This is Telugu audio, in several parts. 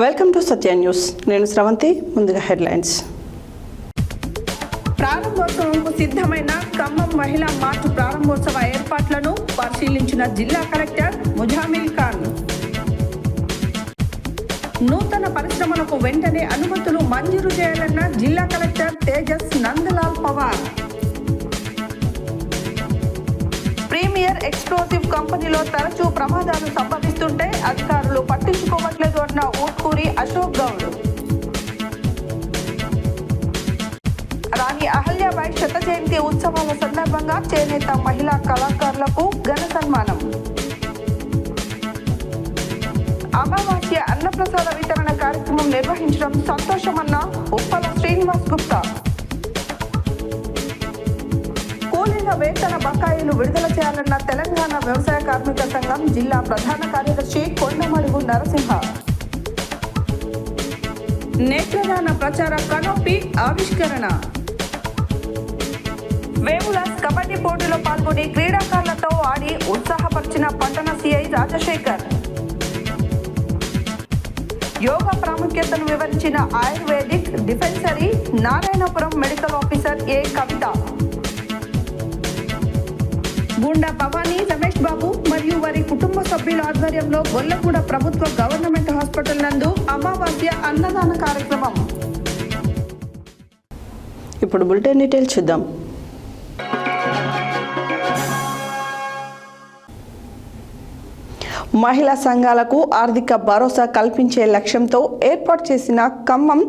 Welcome to Satya news. నేను శ్రవంతి. ముందుగా హెడ్లైన్స్. ప్రారంభోత్సవంకు సిద్ధమైన ఖమ్మం మహిళా మార్చ్ ప్రారంభోత్సవ ఏర్పాట్లను పరిశీలించిన జిల్లా కలెక్టర్ ముజామిల్ ఖాన్. నూతన పరిశ్రమలకు వెంటనే అనుమతులు మంజూరు చేయాలన్న జిల్లా collector Tejas Nandlal Pawar. Premier explosive కంపెనీలో తరచూ ప్రమాదాలు సంభవిస్తుంటే అధికారులు పట్టించుకోవట్లేదు అన్న ఊట్కూరి అశోక్ గౌడ్. రాణి అహల్యాబాయి శత జయంతి ఉత్సవాల సందర్భంగా చేనేత మహిళా కళాకారులకు ఘన సన్మానం. అమావాస్య అన్నప్రసాద వితరణ కార్యక్రమం నిర్వహించడం సంతోషమన్న ఉప్పల శ్రీనివాస్ గుప్తా. కూలీల వేతన బకాయిలు విడుదల చేయాలన్న తెలంగాణ వ్యవసాయ కార్మిక సంఘం జిల్లా ప్రధాన కార్యదర్శి కొండమడుగు నరసింహ. నేత్రదాన ప్రచార కనోపి ఆవిష్కరణ. వేములాస్ కబడ్డీ పోటీలో పాల్గొని క్రీడాకారులతో ఆడి ఉత్సాహపరిచిన పట్టణ సిఐ రాజశేఖర్. యోగా ప్రాముఖ్యతను వివరించిన ఆయుర్వేదిక్ డిఫెన్సరీ నారాయణపురం మెడికల్ ఆఫీసర్ ఏ కవిత. గుండా భవానీ, రమేష్ బాబు మరియు వారి కుటుంబ సభ్యుల ఆధ్వర్యంలో గొల్లగూడ ప్రభుత్వ గవర్నమెంట్ హాస్పిటల్ నందు అమావాస్య అన్నదాన కార్యక్రమం. ఇప్పుడు బులెటిన్ డీటెయిల్స్ చూద్దాం. మహిళా సంఘాలకు ఆర్థిక భరోసా కల్పించే లక్ష్యంతో ఏర్పాటు చేసిన ఖమ్మం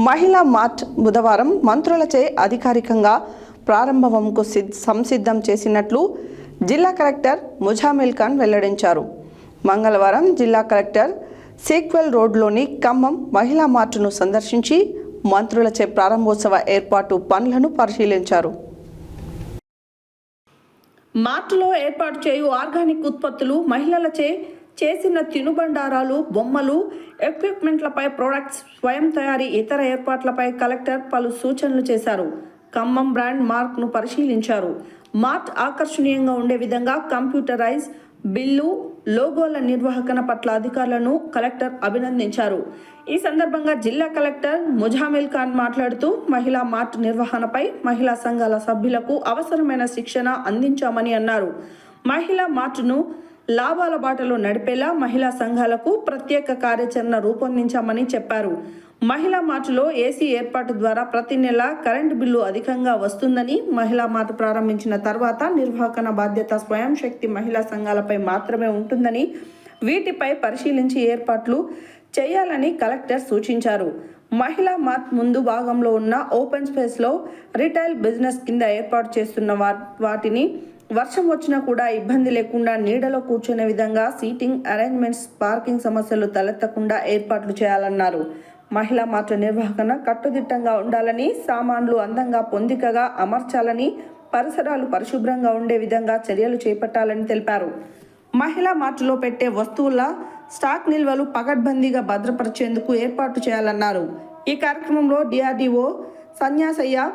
మహిళా మార్చ్ బుధవారం మంత్రులచే అధికారికంగా ప్రారంభంకు సంసిద్ధం చేసినట్లు జిల్లా కలెక్టర్ ముజామిల్ ఖాన్ వెల్లడించారు. మంగళవారం జిల్లా కలెక్టర్ సీక్వెల్ రోడ్లోని ఖమ్మం మహిళా మార్చును సందర్శించి మంత్రులచే ప్రారంభోత్సవ ఏర్పాటు పనులను పరిశీలించారు. మార్టులో ఏర్పాటు చేయు ఆర్గానిక్ ఉత్పత్తులు, మహిళలచే చేసిన తినుబండారాలు, బొమ్మలు, ఎక్విప్మెంట్లపై ప్రొడక్ట్స్, స్వయం తయారీ ఇతర ఏర్పాట్లపై కలెక్టర్ పలు సూచనలు చేశారు. ఖమ్మం బ్రాండ్ మార్క్ను పరిశీలించారు. మార్ట్ ఆకర్షణీయంగా ఉండే విధంగా కంప్యూటరైజ్ బిల్లు, లోగోల నిర్వహణ పట్ల అధికారులను కలెక్టర్ అభినందించారు. ఈ సందర్భంగా జిల్లా కలెక్టర్ ముజామిల్ ఖాన్ మాట్లాడుతూ మహిళా మార్ట్ నిర్వహణపై మహిళా సంఘాల సభ్యులకు అవసరమైన శిక్షణ అందించామని అన్నారు. మహిళా మార్ట్ను లాభాల బాటలో నడిపేలా మహిళా సంఘాలకు ప్రత్యేక కార్యాచరణ రూపొందించామని చెప్పారు. మహిళా మార్టులో ఏసీ ఏర్పాటు ద్వారా ప్రతి నెల కరెంటు బిల్లు అధికంగా వస్తుందని, మహిళా మార్ట్ ప్రారంభించిన తర్వాత నిర్వహణ బాధ్యత స్వయం శక్తి మహిళా సంఘాలపై మాత్రమే ఉంటుందని, వీటిపై పరిశీలించి ఏర్పాట్లు చేయాలని కలెక్టర్ సూచించారు. మహిళా మార్ట్ ముందు భాగంలో ఉన్న ఓపెన్ స్పేస్లో రిటైల్ బిజినెస్ కింద ఏర్పాటు చేస్తున్న వాటిని వర్షం వచ్చినా కూడా ఇబ్బంది లేకుండా నీడలో కూర్చునే విధంగా సీటింగ్ అరేంజ్మెంట్స్, పార్కింగ్ సమస్యలు తలెత్తకుండా ఏర్పాట్లు చేయాలన్నారు. మహిళా మార్ట్ నిర్వహణ కట్టుదిట్టంగా ఉండాలని, సామాన్లు అందంగా పొందికగా అమర్చాలని, పరిసరాలు పరిశుభ్రంగా ఉండే విధంగా చర్యలు చేపట్టాలని తెలిపారు. మహిళా మార్టులో పెట్టే వస్తువుల స్టాక్ నిల్వలు పకడ్బందీగా భద్రపరిచేందుకు ఏర్పాటు చేయాలన్నారు. ఈ కార్యక్రమంలో డిఆర్డీఓ సన్యాసయ్య,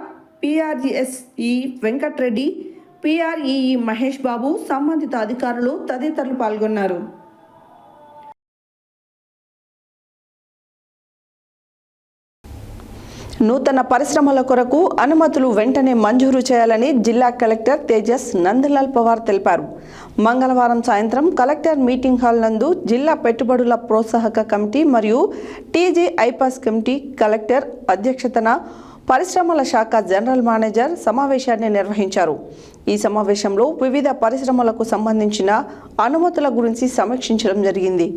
పిఆర్జిఎస్ఈ వెంకట్రెడ్డి, పిఆర్ఈఈ మహేష్ బాబు, సంబంధిత అధికారులు తదితరులు పాల్గొన్నారు. నూతన పరిశ్రమల కొరకు అనుమతులు వెంటనే మంజూరు చేయాలని జిల్లా కలెక్టర్ తేజస్ నందలాల్ పవార్ తెలిపారు. మంగళవారం సాయంత్రం కలెక్టర్ మీటింగ్ హాల్ నందు జిల్లా పెట్టుబడుల ప్రోత్సాహక కమిటీ మరియు టీజీ ఐపాస్ కమిటీ కలెక్టర్ అధ్యక్షతన పరిశ్రమల శాఖ జనరల్ మేనేజర్ సమావేశాన్ని నిర్వహించారు. ఈ సమావేశంలో వివిధ పరిశ్రమలకు సంబంధించిన అనుమతుల గురించి సమీక్షించడం జరిగింది.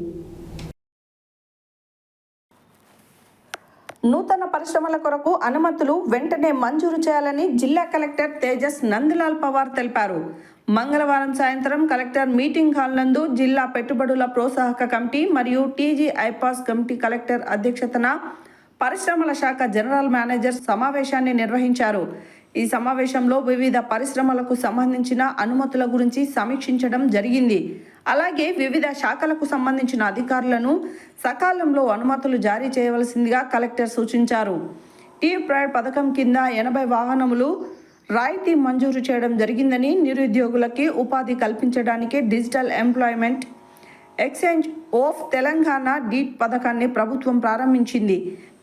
నూతన పరిశ్రమల కొరకు అనుమతులు వెంటనే మంజూరు చేయాలని జిల్లా కలెక్టర్ తేజస్ నందలాల్ పవార్ తెలిపారు. మంగళవారం సాయంత్రం కలెక్టర్ మీటింగ్ హాల్ నందు జిల్లా పెట్టుబడుల ప్రోత్సాహక కమిటీ మరియు టీజీ ఐపాస్ కమిటీ కలెక్టర్ అధ్యక్షతన పరిశ్రమల శాఖ జనరల్ మేనేజర్ సమావేశాన్ని నిర్వహించారు. ఈ సమావేశంలో వివిధ పరిశ్రమలకు సంబంధించిన అనుమతుల గురించి సమీక్షించడం జరిగింది. అలాగే వివిధ శాఖలకు సంబంధించిన అధికారులను సకాలంలో అనుమతులు జారీ చేయవలసిందిగా కలెక్టర్ సూచించారు. టీ ప్రైడ్ పథకం కింద 80 వాహనములు రాయితీ మంజూరు చేయడం జరిగిందని, నిరుద్యోగులకి ఉపాధి కల్పించడానికి digital employment exchange of Telangana DEET పథకాన్ని ప్రభుత్వం ప్రారంభించింది.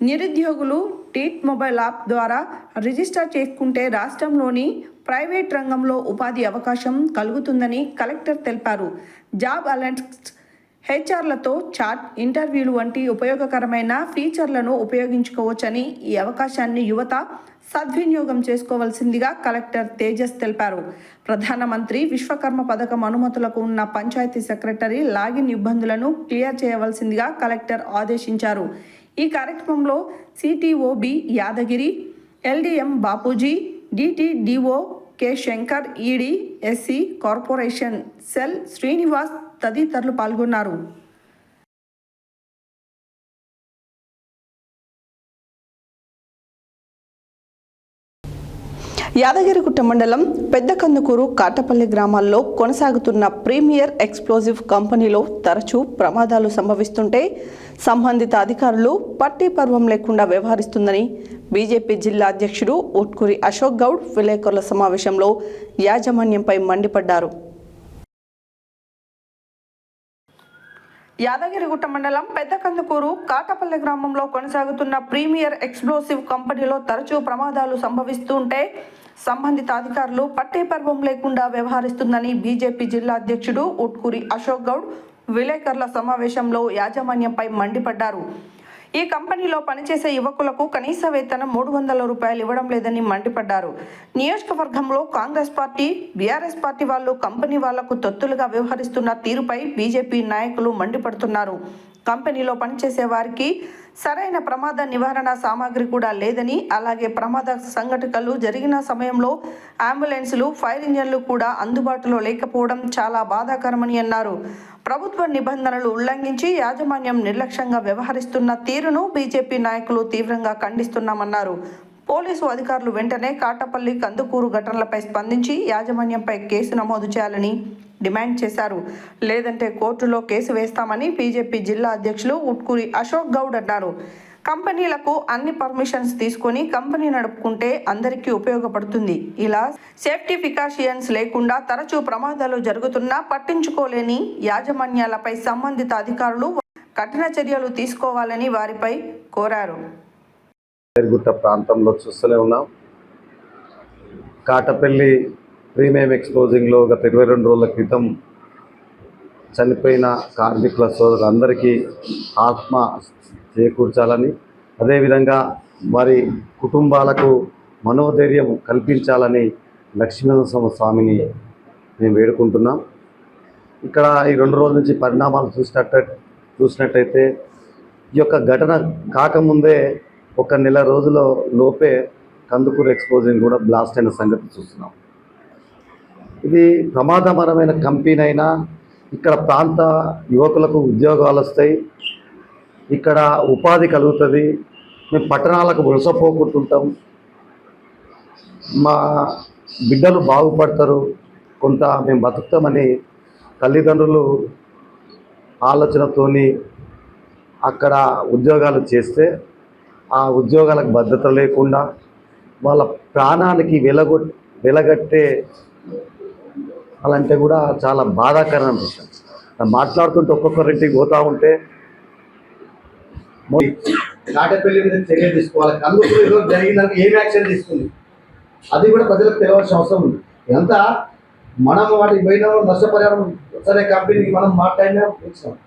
నిరుద్యోగులు డీట్ మొబైల్ యాప్ ద్వారా రిజిస్టర్ చేసుకుంటే రాష్ట్రంలోని ప్రైవేట్ రంగంలో ఉపాధి అవకాశం కలుగుతుందని కలెక్టర్ తెలిపారు. జాబ్ అలర్ట్స్, హెచ్ఆర్లతో చాట్, ఇంటర్వ్యూలు వంటి ఉపయోగకరమైన ఫీచర్లను ఉపయోగించుకోవచ్చని, ఈ అవకాశాన్ని యువత సద్వినియోగం చేసుకోవాల్సిందిగా కలెక్టర్ తేజస్ తెలిపారు. ప్రధానమంత్రి విశ్వకర్మ పథకం అనుమతులకు ఉన్న పంచాయతీ సెక్రటరీ లాగిన్ ఇబ్బందులను క్లియర్ చేయవలసిందిగా కలెక్టర్ ఆదేశించారు. ఈ కార్యక్రమంలో సిటిఓబి Yadagiri, LDM Bapuji, DTDO K Shankar, ED, SC corporation cell Srinivas తదితరులు పాల్గొన్నారు. యాదగిరిగుట్ట మండలం పెద్దకందుకూరు, కాటపల్లి గ్రామాల్లో కొనసాగుతున్న ప్రీమియర్ ఎక్స్ప్లోజివ్ కంపెనీలో తరచూ ప్రమాదాలు సంభవిస్తుంటే సంబంధిత అధికారులు పట్టీ పర్వం లేకుండా వ్యవహరిస్తుందని బీజేపీ జిల్లా అధ్యక్షుడు ఉట్కూరి అశోక్ గౌడ్ విలేకరుల సమావేశంలో యాజమాన్యంపై మండిపడ్డారు. యాదగిరిగుట్ట మండలం పెద్దకందుకూరు, కాటపల్లి గ్రామంలో కొనసాగుతున్న ప్రీమియర్ ఎక్స్ప్లోసివ్ కంపెనీలో తరచూ ప్రమాదాలు సంభవిస్తుంటే సంబంధిత అధికారులు పట్టీ పర్వం లేకుండా వ్యవహరిస్తుందని బీజేపీ జిల్లా అధ్యక్షుడు ఉట్కూరి అశోక్ గౌడ్ విలేకరుల సమావేశంలో యాజమాన్యంపై మండిపడ్డారు. ఈ కంపెనీలో పనిచేసే యువకులకు కనీస వేతనం 300 రూపాయలు ఇవ్వడం లేదని మండిపడ్డారు. నియోజకవర్గంలో కాంగ్రెస్ పార్టీ, బీఆర్ఎస్ పార్టీ వాళ్ళు కంపెనీ వాళ్లకు తొత్తులుగా వ్యవహరిస్తున్న తీరుపై బీజేపీ నాయకులు మండిపడుతున్నారు. కంపెనీలో పనిచేసే వారికి సరైన ప్రమాద నివారణ సామాగ్రి కూడా లేదని, అలాగే ప్రమాద సంఘటనలు జరిగిన సమయంలో అంబులెన్సులు, ఫైర్ ఇంజన్లు కూడా అందుబాటులో లేకపోవడం చాలా బాధాకరమని అన్నారు. ప్రభుత్వ నిబంధనలు ఉల్లంఘించి యాజమాన్యం నిర్లక్ష్యంగా వ్యవహరిస్తున్న తీరును బీజేపీ నాయకులు తీవ్రంగా ఖండిస్తున్నామన్నారు. పోలీసు అధికారులు వెంటనే కాటపల్లి, కందుకూరు ఘటనలపై స్పందించి యాజమాన్యంపై కేసు నమోదు చేయాలని డిమాండ్ చేశారు. లేదంటే కోర్టులో కేసు వేస్తామని బీజేపీ జిల్లా అధ్యక్షులు ఉట్కూరి అశోక్ గౌడ్ అన్నారు. కంపెనీలకు అన్ని పర్మిషన్స్ తీసుకొని కంపెనీ నడుపుకుంటే అందరికీ ఉపయోగపడుతుంది. ఇలా సేఫ్టీ ప్రికాషన్స్ లేకుండా తరచూ ప్రమాదాలు జరుగుతున్నా పట్టించుకోలేని యాజమాన్యాలపై సంబంధిత అధికారులు కఠిన చర్యలు తీసుకోవాలని వారిపై కోరారు. గుట్ట ప్రాంతంలో చూస్తూనే ఉన్నాం. కాటపల్లి ప్రీమియం ఎక్స్పోజింగ్లో గత 22 రోజుల క్రితం చనిపోయిన కార్మికుల సోదరులందరికీ ఆత్మ చేకూర్చాలని, అదేవిధంగా వారి కుటుంబాలకు మనోధైర్యం కల్పించాలని లక్ష్మీనరసింహ స్వామిని మేము వేడుకుంటున్నాం. ఇక్కడ ఈ 2 రోజుల నుంచి పరిణామాలు చూసినట్టయితే ఈ యొక్క ఘటన కాకముందే 1 నెల రోజుల లోపే కందుకూరు ఎక్స్పోజింగ్ కూడా బ్లాస్ట్ అయిన సంగతి చూస్తున్నాం. ఇది ప్రమాదకరమైన కంపెనీ అయినా ఇక్కడ ప్రాంత యువకులకు ఉద్యోగాలు వస్తాయి, ఇక్కడ ఉపాధి కలుగుతుంది, మేము పట్టణాలకు వలసపోకుంటుంటాం, మా బిడ్డలు బాగుపడతారు, కొంత మేము బతుకుతామని తల్లిదండ్రులు ఆలోచనతోని అక్కడ ఉద్యోగాలు చేస్తే ఆ ఉద్యోగాలకు భద్రత లేకుండా వాళ్ళ ప్రాణానికి వెలగట్టే అలాంటి కూడా చాలా బాధాకరమైన విషయం. మాట్లాడుతుంటే ఒక్కొక్కరింటికి పోతూ ఉంటే కాటపల్లి మీద చర్య తీసుకోవాలి, కందుకూరు జరిగిందానికి ఏం యాక్షన్ తీసుకుంది అది కూడా ప్రజలకు తెలియాల్సిన అవసరం ఉంది. ఎంత మనం వాటికి పోయినా నష్టపరిహారం సరే కంపెనీకి మనం మాట్లాడినా ఇచ్చినాం,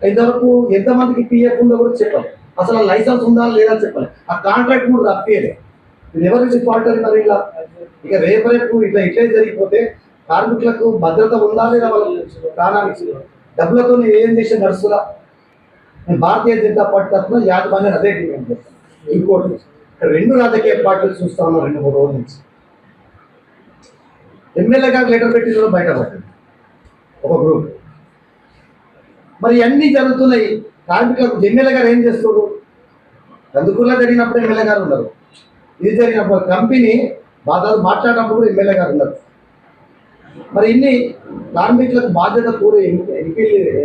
ఇంతవరకు ఎంతమందికి పిఎఫ్ ఉందో కూడా చెప్పాలి, అసలు లైసెన్స్ ఉందా లేదా చెప్పాలి, ఆ కాంట్రాక్ట్ కూడా రప్పియలే. ఇది ఎవరికి ఫాల్ట్ మరి ఇలా ఇక రేపు ఇట్లా ఇట్లే జరిగిపోతే కార్మికులకు భద్రత ఉందా లేదా, వాళ్ళ ప్రాణానికి డబ్బులతో ఏం చేసి నడుస్తుందా? నేను భారతీయ జనతా పార్టీ తరఫున యాజమాన్యం అదే డిమాండ్ చేస్తాను. ఇంకోటి ఇక్కడ 2 రాజకీయ పార్టీలు చూస్తా ఉన్నాం 2-3 రోజుల నుంచి. ఎమ్మెల్యే గారు లెటర్ పెట్టిన బయటపడ్డారు ఒక గ్రూప్. మరి అన్నీ జరుగుతున్నాయి, కార్మికులకు ఎమ్మెల్యే గారు ఏం చేస్తారు? కందుకూరులో జరిగినప్పుడు ఎమ్మెల్యే గారు ఉన్నారు, ఇది జరిగినప్పుడు కంపెనీ బాధలు మాట్లాడినప్పుడు కూడా ఎమ్మెల్యే గారు ఉన్నారు. మరి ఇన్ని కార్మికులకు బాధ్యత కూడా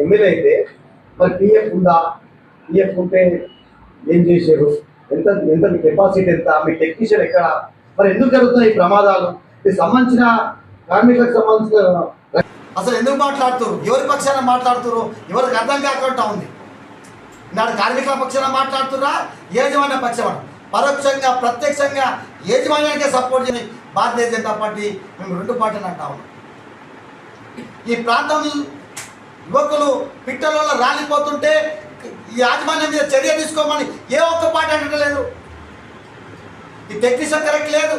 ఎమ్మెల్యే అయితే మరి పిఎఫ్ ఉందా, పిఎఫ్ ఉంటే ఏం చేశారు, ఎంత కెపాసిటీ ఎంత, మీ టెక్నీషియన్ ఎక్కడ, మరి ఎందుకు జరుగుతున్నాయి ఈ ప్రమాదాలు? ఇది సంబంధించిన కార్మికులకు సంబంధించిన అసలు ఎందుకు మాట్లాడుతున్నారు, ఎవరి పక్షాన మాట్లాడుతున్నారు, ఎవరికి అర్థం కాకుండా ఉంది. నాడు కార్మికుల పక్షాన మాట్లాడుతున్నా, యాజమాన్య పక్షాన, పరోక్షంగా ప్రత్యక్షంగా యాజమాన్యానికే సపోర్ట్ చేసి భారతీయ జనతా పార్టీ మేము రెండు పార్టీలు అంటా ఉన్నాం. ఈ ప్రాంతం యువకులు పిట్టలలో రాలిపోతుంటే ఈ యాజమాన్యం మీద చర్య తీసుకోమని ఏ ఒక్క పార్టీ అంటలేదు. ఈ టెక్నీషియన్ కరెక్ట్ లేదు.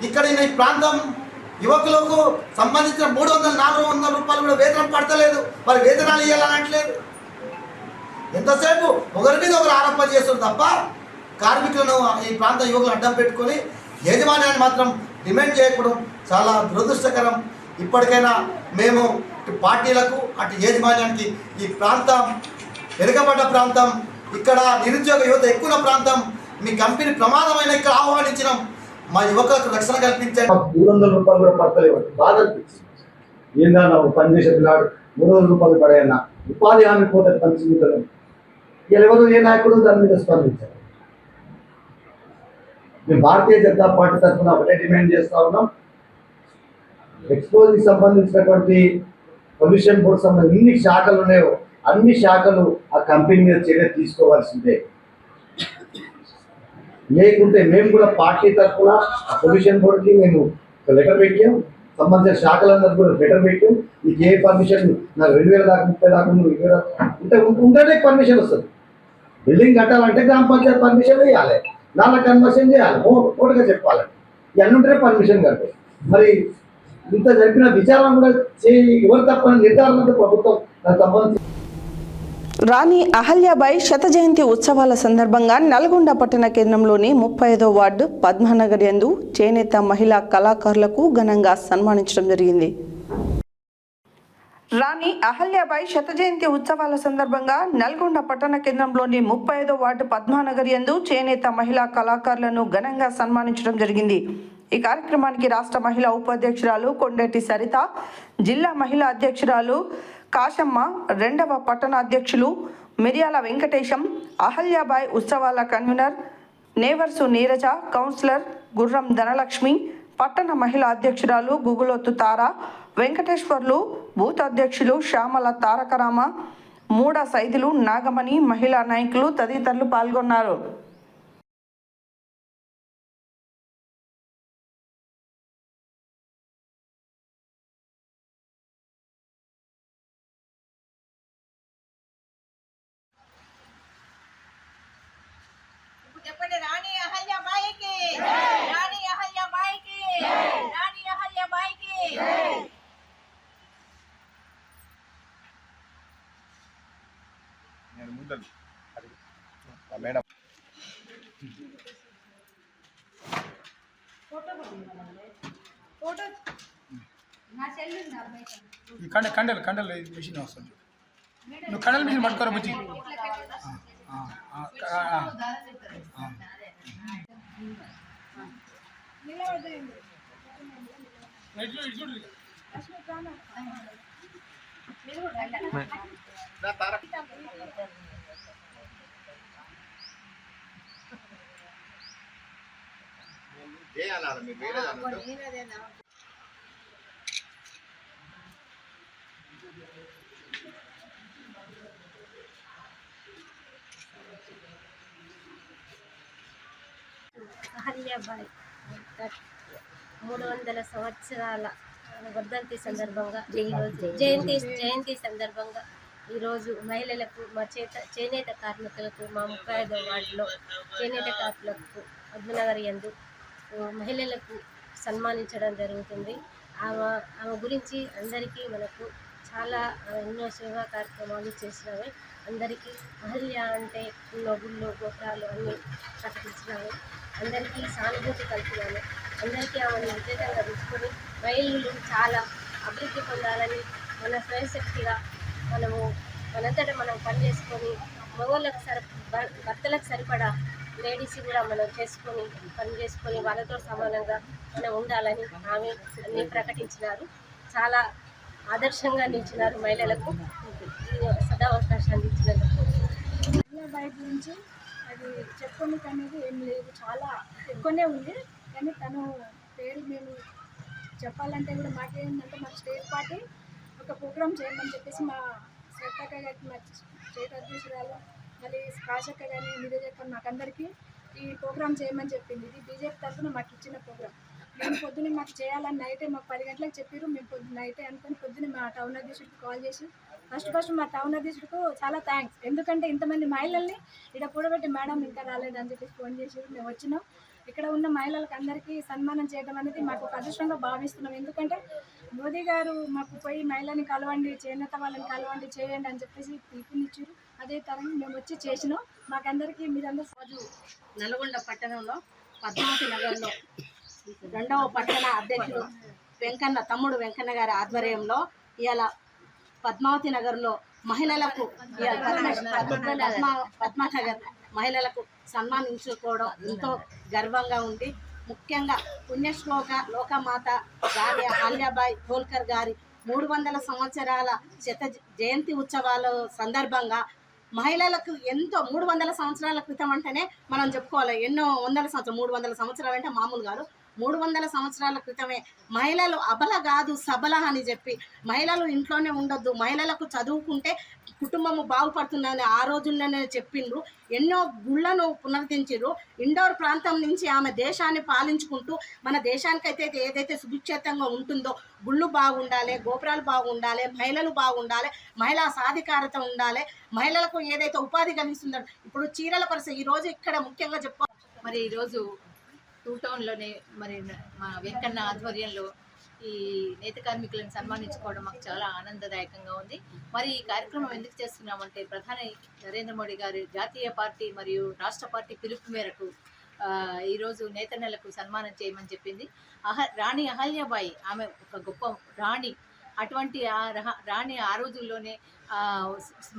ఇక్కడ ఈ ప్రాంతం యువకులకు సంబంధించిన 300-400 రూపాయలు కూడా వేతనం పడతలేదు. మరి వేతనాలు ఇవ్వాలని అనట్లేదు. ఎంతసేపు ఒకరి మీద ఒకరు ఆరోపణ చేస్తారు తప్ప కార్మికులను ఈ ప్రాంత యువకులు అడ్డం పెట్టుకొని యాజమాన్యాన్ని మాత్రం డిమాండ్ చేయకపోవడం చాలా దురదృష్టకరం. ఇప్పటికైనా మేము ఇటు పార్టీలకు అటు యాజమాన్యానికి ఈ ప్రాంతం వెనుకబడ్డ ప్రాంతం, ఇక్కడ నిరుద్యోగ యువత ఎక్కువ ప్రాంతం, మీ కంపెనీ ప్రమాదమైన ఇక్కడ ఆహ్వానించినాం, మా యువకులకు రక్షణ కల్పించారు. 300 రూపాయలు కూడా పడతలేవు. బాధ అనిపించింది. ఏందన్నా పనిచేసే పిల్లాడు 300 రూపాయలు పడేయన్నా ఉపాధి హామీ పోతే పనిచేయగలం. ఇలా ఎవరు ఏ నాయకుడు దాని మీద స్పందించారు. మేము భారతీయ జనతా పార్టీ తరఫున ఒకటే డిమాండ్ చేస్తా ఉన్నాం. ఎక్స్పోజ్కి సంబంధించినటువంటి పొల్యూషన్ బోర్డు సంబంధించి ఎన్ని శాఖలు ఉన్నాయో అన్ని శాఖలు ఆ కంపెనీ మీద చర్య తీసుకోవాల్సిందే. లేకుంటే మేము కూడా పార్టీ తరఫున ఆ పొల్యూషన్ బోర్డుకి మేము లెటర్ పెట్టాం, సంబంధించిన శాఖలందరూ కూడా లెటర్ పెట్టాం. మీకు ఏ పర్మిషన్ నాకు 2000 దాకా 30 దాకా 20,000 దాకా ఉంటేనే పర్మిషన్ వస్తుంది. బిల్డింగ్ కట్టాలంటే గ్రామ పంచాయతీ పర్మిషన్ ఇవ్వాలి, నాన్న కన్వర్షన్ చేయాలి, ఓటుగా చెప్పాలి, ఇవన్నీ ఉంటేనే పర్మిషన్ కట్టాలి. మరి ఇంత జరిపిన విచారణ కూడా ఎవరు తప్పని నిర్ధారణ ప్రభుత్వం దానికి సంబంధించి. రాణి అహల్యాబాయి శత జయంతి ఉత్సవాల సందర్భంగా నల్గొండ పట్టణ కేంద్రంలోని 35వ వార్డు పద్మానగర్ యందు చేనేత మహిళా కళాకారులకు ఘనంగా సన్మానించడం జరిగింది. రాణి అహల్యాబాయి శత జయంతి ఉత్సవాల సందర్భంగా నల్గొండ పట్టణ కేంద్రంలోని 35వ వార్డు పద్మానగర్ యందు చేనేత మహిళా కళాకారులను ఘనంగా సన్మానించడం జరిగింది. ఈ కార్యక్రమానికి రాష్ట్ర మహిళా ఉపాధ్యక్షురాలు కొండేటి సరిత, జిల్లా మహిళా అధ్యక్షురాలు కాశమ్మ, 2వ పట్టణ అధ్యక్షులు మిర్యాల వెంకటేశం, అహల్యాబాయి ఉత్సవాల కన్వీనర్ నేవర్సు నీరజ, కౌన్సిలర్ గుర్రం ధనలక్ష్మి, పట్టణ మహిళా అధ్యక్షురాలు గుగులోతు తార, వెంకటేశ్వర్లు, బూత్ అధ్యక్షులు శ్యామల తారకరామ, మూడ సైదులు నాగమణి, మహిళా నాయకులు తదితరులు పాల్గొన్నారు. చెప్పండి. రాణి అహల్యాబాయికి, రాణి అహల్యాబాయికి, రాణి అహల్యాబాయికి. నేను ముందలు మేడం ఫోటో ఈ కండలు మిషన్ వస్తుంది. నువ్వు కండల మిషన్ పట్టుకోరా బుజ్జి. అహల్యాబాయి 300 సంవత్సరాల వర్ధంతి సందర్భంగా జయంతి సందర్భంగా ఈరోజు మహిళలకు మా చేనేత కార్మికులకు మా 35వ వార్డులో చేనేత కార్మికులకు పద్మనగర్ యందు మహిళలకు సన్మానించడం జరుగుతుంది. ఆమె గురించి అందరికీ మనకు చాలా ఎన్నో సేవా కార్యక్రమాలు చేసినవి. అందరికీ అహల్య అంటే గుళ్ళు గోత్రాలు అన్నీ ప్రకటించినాము. అందరికీ సానుభూతి కలిపినాము. అందరికీ ఆమెను విజేతంగా తీసుకొని మహిళలు చాలా అభివృద్ధి పొందాలని మన స్వయశక్తిగా మనంతటా మనం పనిచేసుకొని మగవాళ్ళకు భర్తలకు సరిపడా లేడీస్ కూడా మనం పని చేసుకొని వాళ్ళతో సమానంగా మనం ఉండాలని ఆమె అన్నీ ప్రకటించినారు. చాలా ఆదర్శంగా నిలిచినారు మహిళలకు. సదా అవకాశాన్ని ఇచ్చినందుకు. అహల్యాబాయి గురించి అది చెప్పుకోనికి అనేది ఏం లేదు, చాలా ఎక్కువనే ఉంది. కానీ తను పేరు మేము చెప్పాలంటే కూడా మాకేంటంటే మా స్టేట్ పార్టీ ఒక ప్రోగ్రామ్ చేయమని చెప్పేసి మా శ్రద్ధక్క గారికి మా స్టేట్ అధ్యక్షురాలు మళ్ళీ కాశక్క కానీ నివేదక్క మాకందరికీ ఈ ప్రోగ్రామ్ చేయమని చెప్పింది. ఇది బీజేపీ తరఫున మాకు ఇచ్చిన ప్రోగ్రామ్. మేము పొద్దున్నే మాకు చేయాలని నైటే మాకు 10 గంటలకు చెప్పారు. మేము పొద్దున్న నైటే అనుకుని పొద్దున్నే మా టౌన్ అధ్యక్షుడికి కాల్ చేసి ఫస్ట్ మా టౌన్ అధ్యక్షుడికి చాలా థ్యాంక్స్. ఎందుకంటే ఇంతమంది మహిళల్ని ఇక్కడ కూడబెట్టి మేడం ఇంకా రాలేదని చెప్పేసి ఫోన్ చేసి మేము వచ్చినాం. ఇక్కడ ఉన్న మహిళలకు అందరికీ సన్మానం చేయడం అనేది మాకు ఒక అదృష్టంగా భావిస్తున్నాం. ఎందుకంటే మోదీ గారు మాకు పోయి మహిళని కలవండి, చేనేత వాళ్ళని కలవండి, చేయండి అని చెప్పేసి పిలుపునిచ్చారు. అదే తరంగా మేము వచ్చి చేసినాం. మాకందరికీ మీరందరూ రోజు నల్గొండ పట్టణంలో పద్మావతి నగర్లో 2వ పట్టణ అధ్యక్షుడు తమ్ముడు వెంకన్న గారి ఆధ్వర్యంలో ఇవాళ పద్మావతి నగర్లో మహిళలకు పద్మానగర్ మహిళలకు సన్మానించుకోవడం ఎంతో గర్వంగా ఉంది. ముఖ్యంగా పుణ్యశ్లోక లోకమాత రాణి అహల్యాబాయి హోల్కర్ గారి 300 సంవత్సరాల జయంతి ఉత్సవాల సందర్భంగా మహిళలకు ఎంతో 300 సంవత్సరాల క్రితం అంటేనే మనం చెప్పుకోవాలి. ఎన్నో వందల సంవత్సరాలు, 300 సంవత్సరాలు అంటే మామూలు కాదు. 300 సంవత్సరాల క్రితమే మహిళలు అబల కాదు సబల అని చెప్పి మహిళలు ఇంట్లోనే ఉండొద్దు, మహిళలకు చదువుకుంటే కుటుంబము బాగుపడుతుందని ఆ రోజుల్లోనే చెప్పిండ్రు. ఎన్నో గుళ్లను పునరుద్ధరించారు. ఇండోర్ ప్రాంతం నుంచి ఆమె దేశాన్ని పాలించుకుంటూ మన దేశానికైతే ఏదైతే సుభిక్షేతంగా ఉంటుందో గుళ్ళు బాగుండాలి, గోపురాలు బాగుండాలి, మహిళలు బాగుండాలి, మహిళా సాధికారత ఉండాలి, మహిళలకు ఏదైతే ఉపాధి కలిగిస్తుందో ఇప్పుడు చీరల పరిస్థితి ఈరోజు ఇక్కడ ముఖ్యంగా మరి ఈరోజు 2 టౌన్లోనే మరి మా వెంకన్న ఆధ్వర్యంలో ఈ నేత కార్మికులను సన్మానించుకోవడం మాకు చాలా ఆనందదాయకంగా ఉంది. మరి ఈ కార్యక్రమం ఎందుకు చేస్తున్నామంటే ప్రధాని నరేంద్ర మోడీ గారి జాతీయ పార్టీ మరియు రాష్ట్ర పార్టీ పిలుపు మేరకు ఈరోజు నేతన్నలకు సన్మానం చేయమని చెప్పింది. రాణి అహల్యాబాయి ఆమె ఒక గొప్ప రాణి. అటువంటి రాణి ఆ రోజుల్లోనే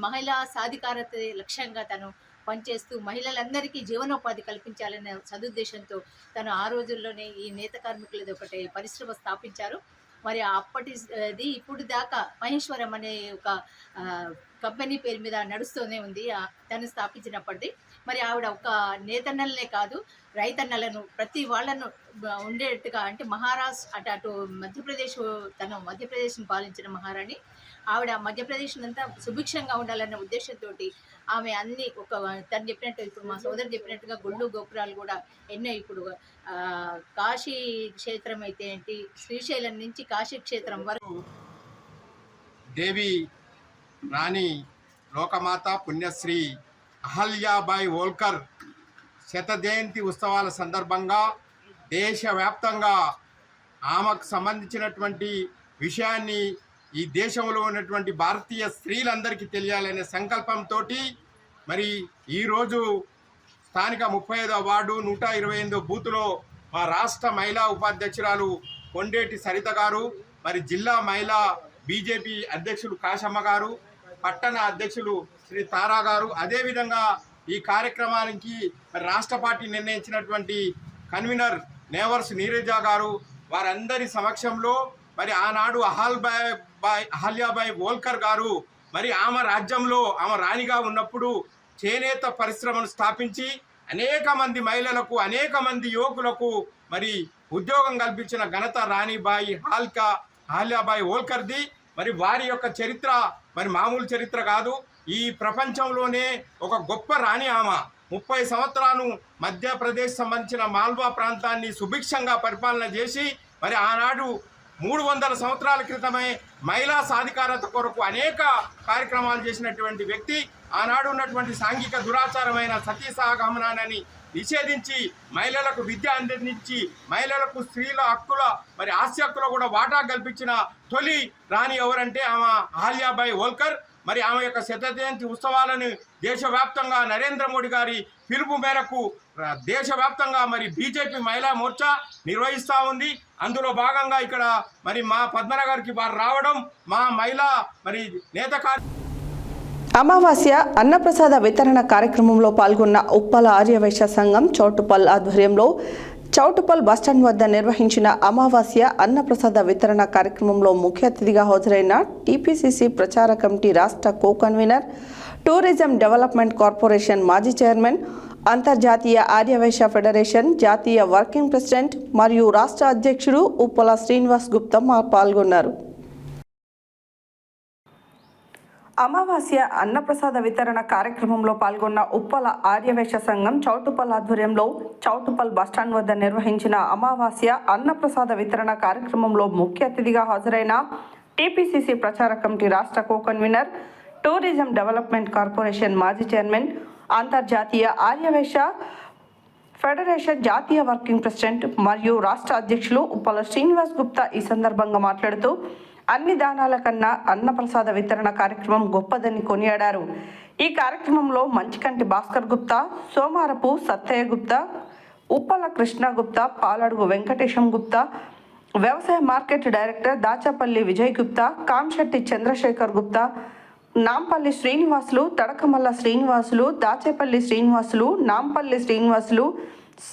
మహిళా సాధికారత లక్ష్యంగా తను పనిచేస్తూ మహిళలందరికీ జీవనోపాధి కల్పించాలనే సదుద్దేశంతో తను ఆ రోజుల్లోనే ఈ నేత కార్మికులది ఒకటి పరిశ్రమ స్థాపించారు. మరి అప్పటిది ఇప్పుడు దాకా మహేశ్వరం అనే ఒక కంపెనీ పేరు మీద నడుస్తూనే ఉంది తను స్థాపించినప్పటిది. మరి ఆవిడ ఒక నేతన్నలనే కాదు రైతన్నలను ప్రతి వాళ్ళను ఉండేట్టుగా అంటే మహారాష్ట్ర అటు మధ్యప్రదేశ్ తను మధ్యప్రదేశ్ని పాలించిన మహారాణి ఆవిడ మధ్యప్రదేశ్ అంతా సుభిక్షంగా ఉండాలన్న ఉద్దేశంతో ఆమె అన్ని తను చెప్పినట్టు ఇప్పుడు మా సోదరు చెప్పినట్టుగా గుళ్ళు గోపురాలు కూడా ఎన్నో ఇప్పుడు కాశీ క్షేత్రం అయితే ఏంటి శ్రీశైలం నుంచి కాశీ క్షేత్రం వరకు దేవి రాణి లోకమాత పుణ్యశ్రీ అహల్యాబాయి హోల్కర్ జయంతి ఉత్సవాల సందర్భంగా దేశవ్యాప్తంగా ఆమెకు సంబంధించినటువంటి విషయాన్ని ఈ దేశంలో ఉన్నటువంటి భారతీయ స్త్రీలందరికీ తెలియాలనే సంకల్పంతో మరి ఈరోజు స్థానిక 35వ వార్డు 128వ బూత్లో మా రాష్ట్ర మహిళా ఉపాధ్యక్షురాలు కొండేటి సరిత గారు, మరి జిల్లా మహిళా బీజేపీ అధ్యక్షులు కాశమ్మ గారు, పట్టణ అధ్యక్షులు శ్రీ తారా గారు, అదేవిధంగా ఈ కార్యక్రమానికి రాష్ట్ర పార్టీ నిర్ణయించినటువంటి కన్వీనర్ నేవర్స్ నీరజ గారు వారందరి సమక్షంలో మరి ఆనాడు అహల్యాబాయి హోల్కర్ గారు మరి ఆమె రాజ్యంలో ఆమె రాణిగా ఉన్నప్పుడు చేనేత పరిశ్రమను స్థాపించి అనేక మంది మహిళలకు అనేక మంది యువకులకు మరి ఉద్యోగం కల్పించిన ఘనత రాణిబాయి అహల్యాబాయి హోల్కర్ది. మరి వారి యొక్క చరిత్ర మరి మామూలు చరిత్ర కాదు. ఈ ప్రపంచంలోనే ఒక గొప్ప రాణి ఆమె. 30 సంవత్సరాలు మధ్యప్రదేశ్ సంబంధించిన మాల్వా ప్రాంతాన్ని సుభిక్షంగా పరిపాలన చేసి మరి ఆనాడు 300 సంవత్సరాల క్రితమే మహిళా సాధికారత కొరకు అనేక కార్యక్రమాలు చేసినటువంటి వ్యక్తి. ఆనాడు ఉన్నటువంటి సాంఘిక దురాచారమైన సతీ సహగమనాన్ని నిషేధించి మహిళలకు విద్య అందించి మహిళలకు స్త్రీల హక్కుల మరి ఆస్తి హక్కులో కూడా వాటా కల్పించిన తొలి రాణి ఎవరంటే ఆమె అహల్యాబాయి హోల్కర్. మరి ఆమె యొక్క జయంతి ఉత్సవాలను దేశవ్యాప్తంగా నరేంద్ర మోడీ గారి పిలుపు మేరకు దేశవ్యాప్తంగా మరి బీజేపీ మహిళా మోర్చా నిర్వహిస్తూ ఉంది. అందులో భాగంగా ఇక్కడ మరి మా పద్మనగర్కి వారు రావడం మా మహిళా మరి నేత అమావాస్య అన్నప్రసాద వితరణ కార్యక్రమంలో పాల్గొన్న ఉప్పల ఆర్యవైశ్య సంఘం చౌటుపల్ ఆధ్వర్యంలో చౌటుపల్ బస్టాండ్ వద్ద నిర్వహించిన అమావాస్య అన్నప్రసాద వితరణ కార్యక్రమంలో ముఖ్య అతిథిగా హాజరైన టీపీసీసీ ప్రచార కమిటీ రాష్ట్ర co convener, tourism development corporation మాజీ చైర్మన్, అంతర్జాతీయ ఆర్యవైశ్య ఫెడరేషన్ జాతీయ వర్కింగ్ ప్రెసిడెంట్ మరియు రాష్ట్ర అధ్యక్షుడు ఉప్పల శ్రీనివాస్ గుప్తా పాల్గొన్నారు. అమావాస్య అన్నప్రసాద వితరణ కార్యక్రమంలో పాల్గొన్న ఉప్పల ఆర్యవైశ్య సంఘం చౌటుప్పల్ ఆధ్వర్యంలో చౌటుప్పల్ బస్టాండ్ వద్ద నిర్వహించిన అమావాస్య అన్నప్రసాద వితరణ కార్యక్రమంలో ముఖ్య అతిథిగా హాజరైన టీపీసీసీ ప్రచార కమిటీ రాష్ట్ర కో-కన్వీనర్, టూరిజం డెవలప్మెంట్ కార్పొరేషన్ మాజీ చైర్మన్, అంతర్జాతీయ ఆర్యవైశ్య ఫెడరేషన్ జాతీయ వర్కింగ్ ప్రెసిడెంట్ మరియు రాష్ట్ర అధ్యక్షులు ఉప్పల శ్రీనివాస్ గుప్తా ఈ సందర్భంగా మాట్లాడుతూ అన్ని దానాల కన్నా అన్నప్రసాద వితరణ కార్యక్రమం గొప్పదని కొనియాడారు. ఈ కార్యక్రమంలో మంచికంటి భాస్కర్ గుప్తా, సోమారపు సత్తయ్య గుప్తా, ఉప్పల కృష్ణ గుప్తా, పాలడుగు వెంకటేశం గుప్తా, వ్యవసాయ మార్కెట్ డైరెక్టర్ దాచపల్లి విజయ్ గుప్తా, కాంశెట్టి చంద్రశేఖర్ గుప్తా, నాంపల్లి శ్రీనివాసులు, తడకమల్ల శ్రీనివాసులు, దాచేపల్లి శ్రీనివాసులు, నాంపల్లి శ్రీనివాసులు,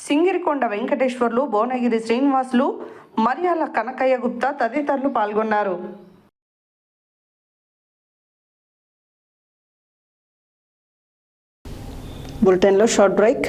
సింగిరికొండ వెంకటేశ్వర్లు, భువనగిరి శ్రీనివాసులు, మరియాల కనకయ్య గుప్తా తదితరులు పాల్గొన్నారు. బులెటిన్లో short break.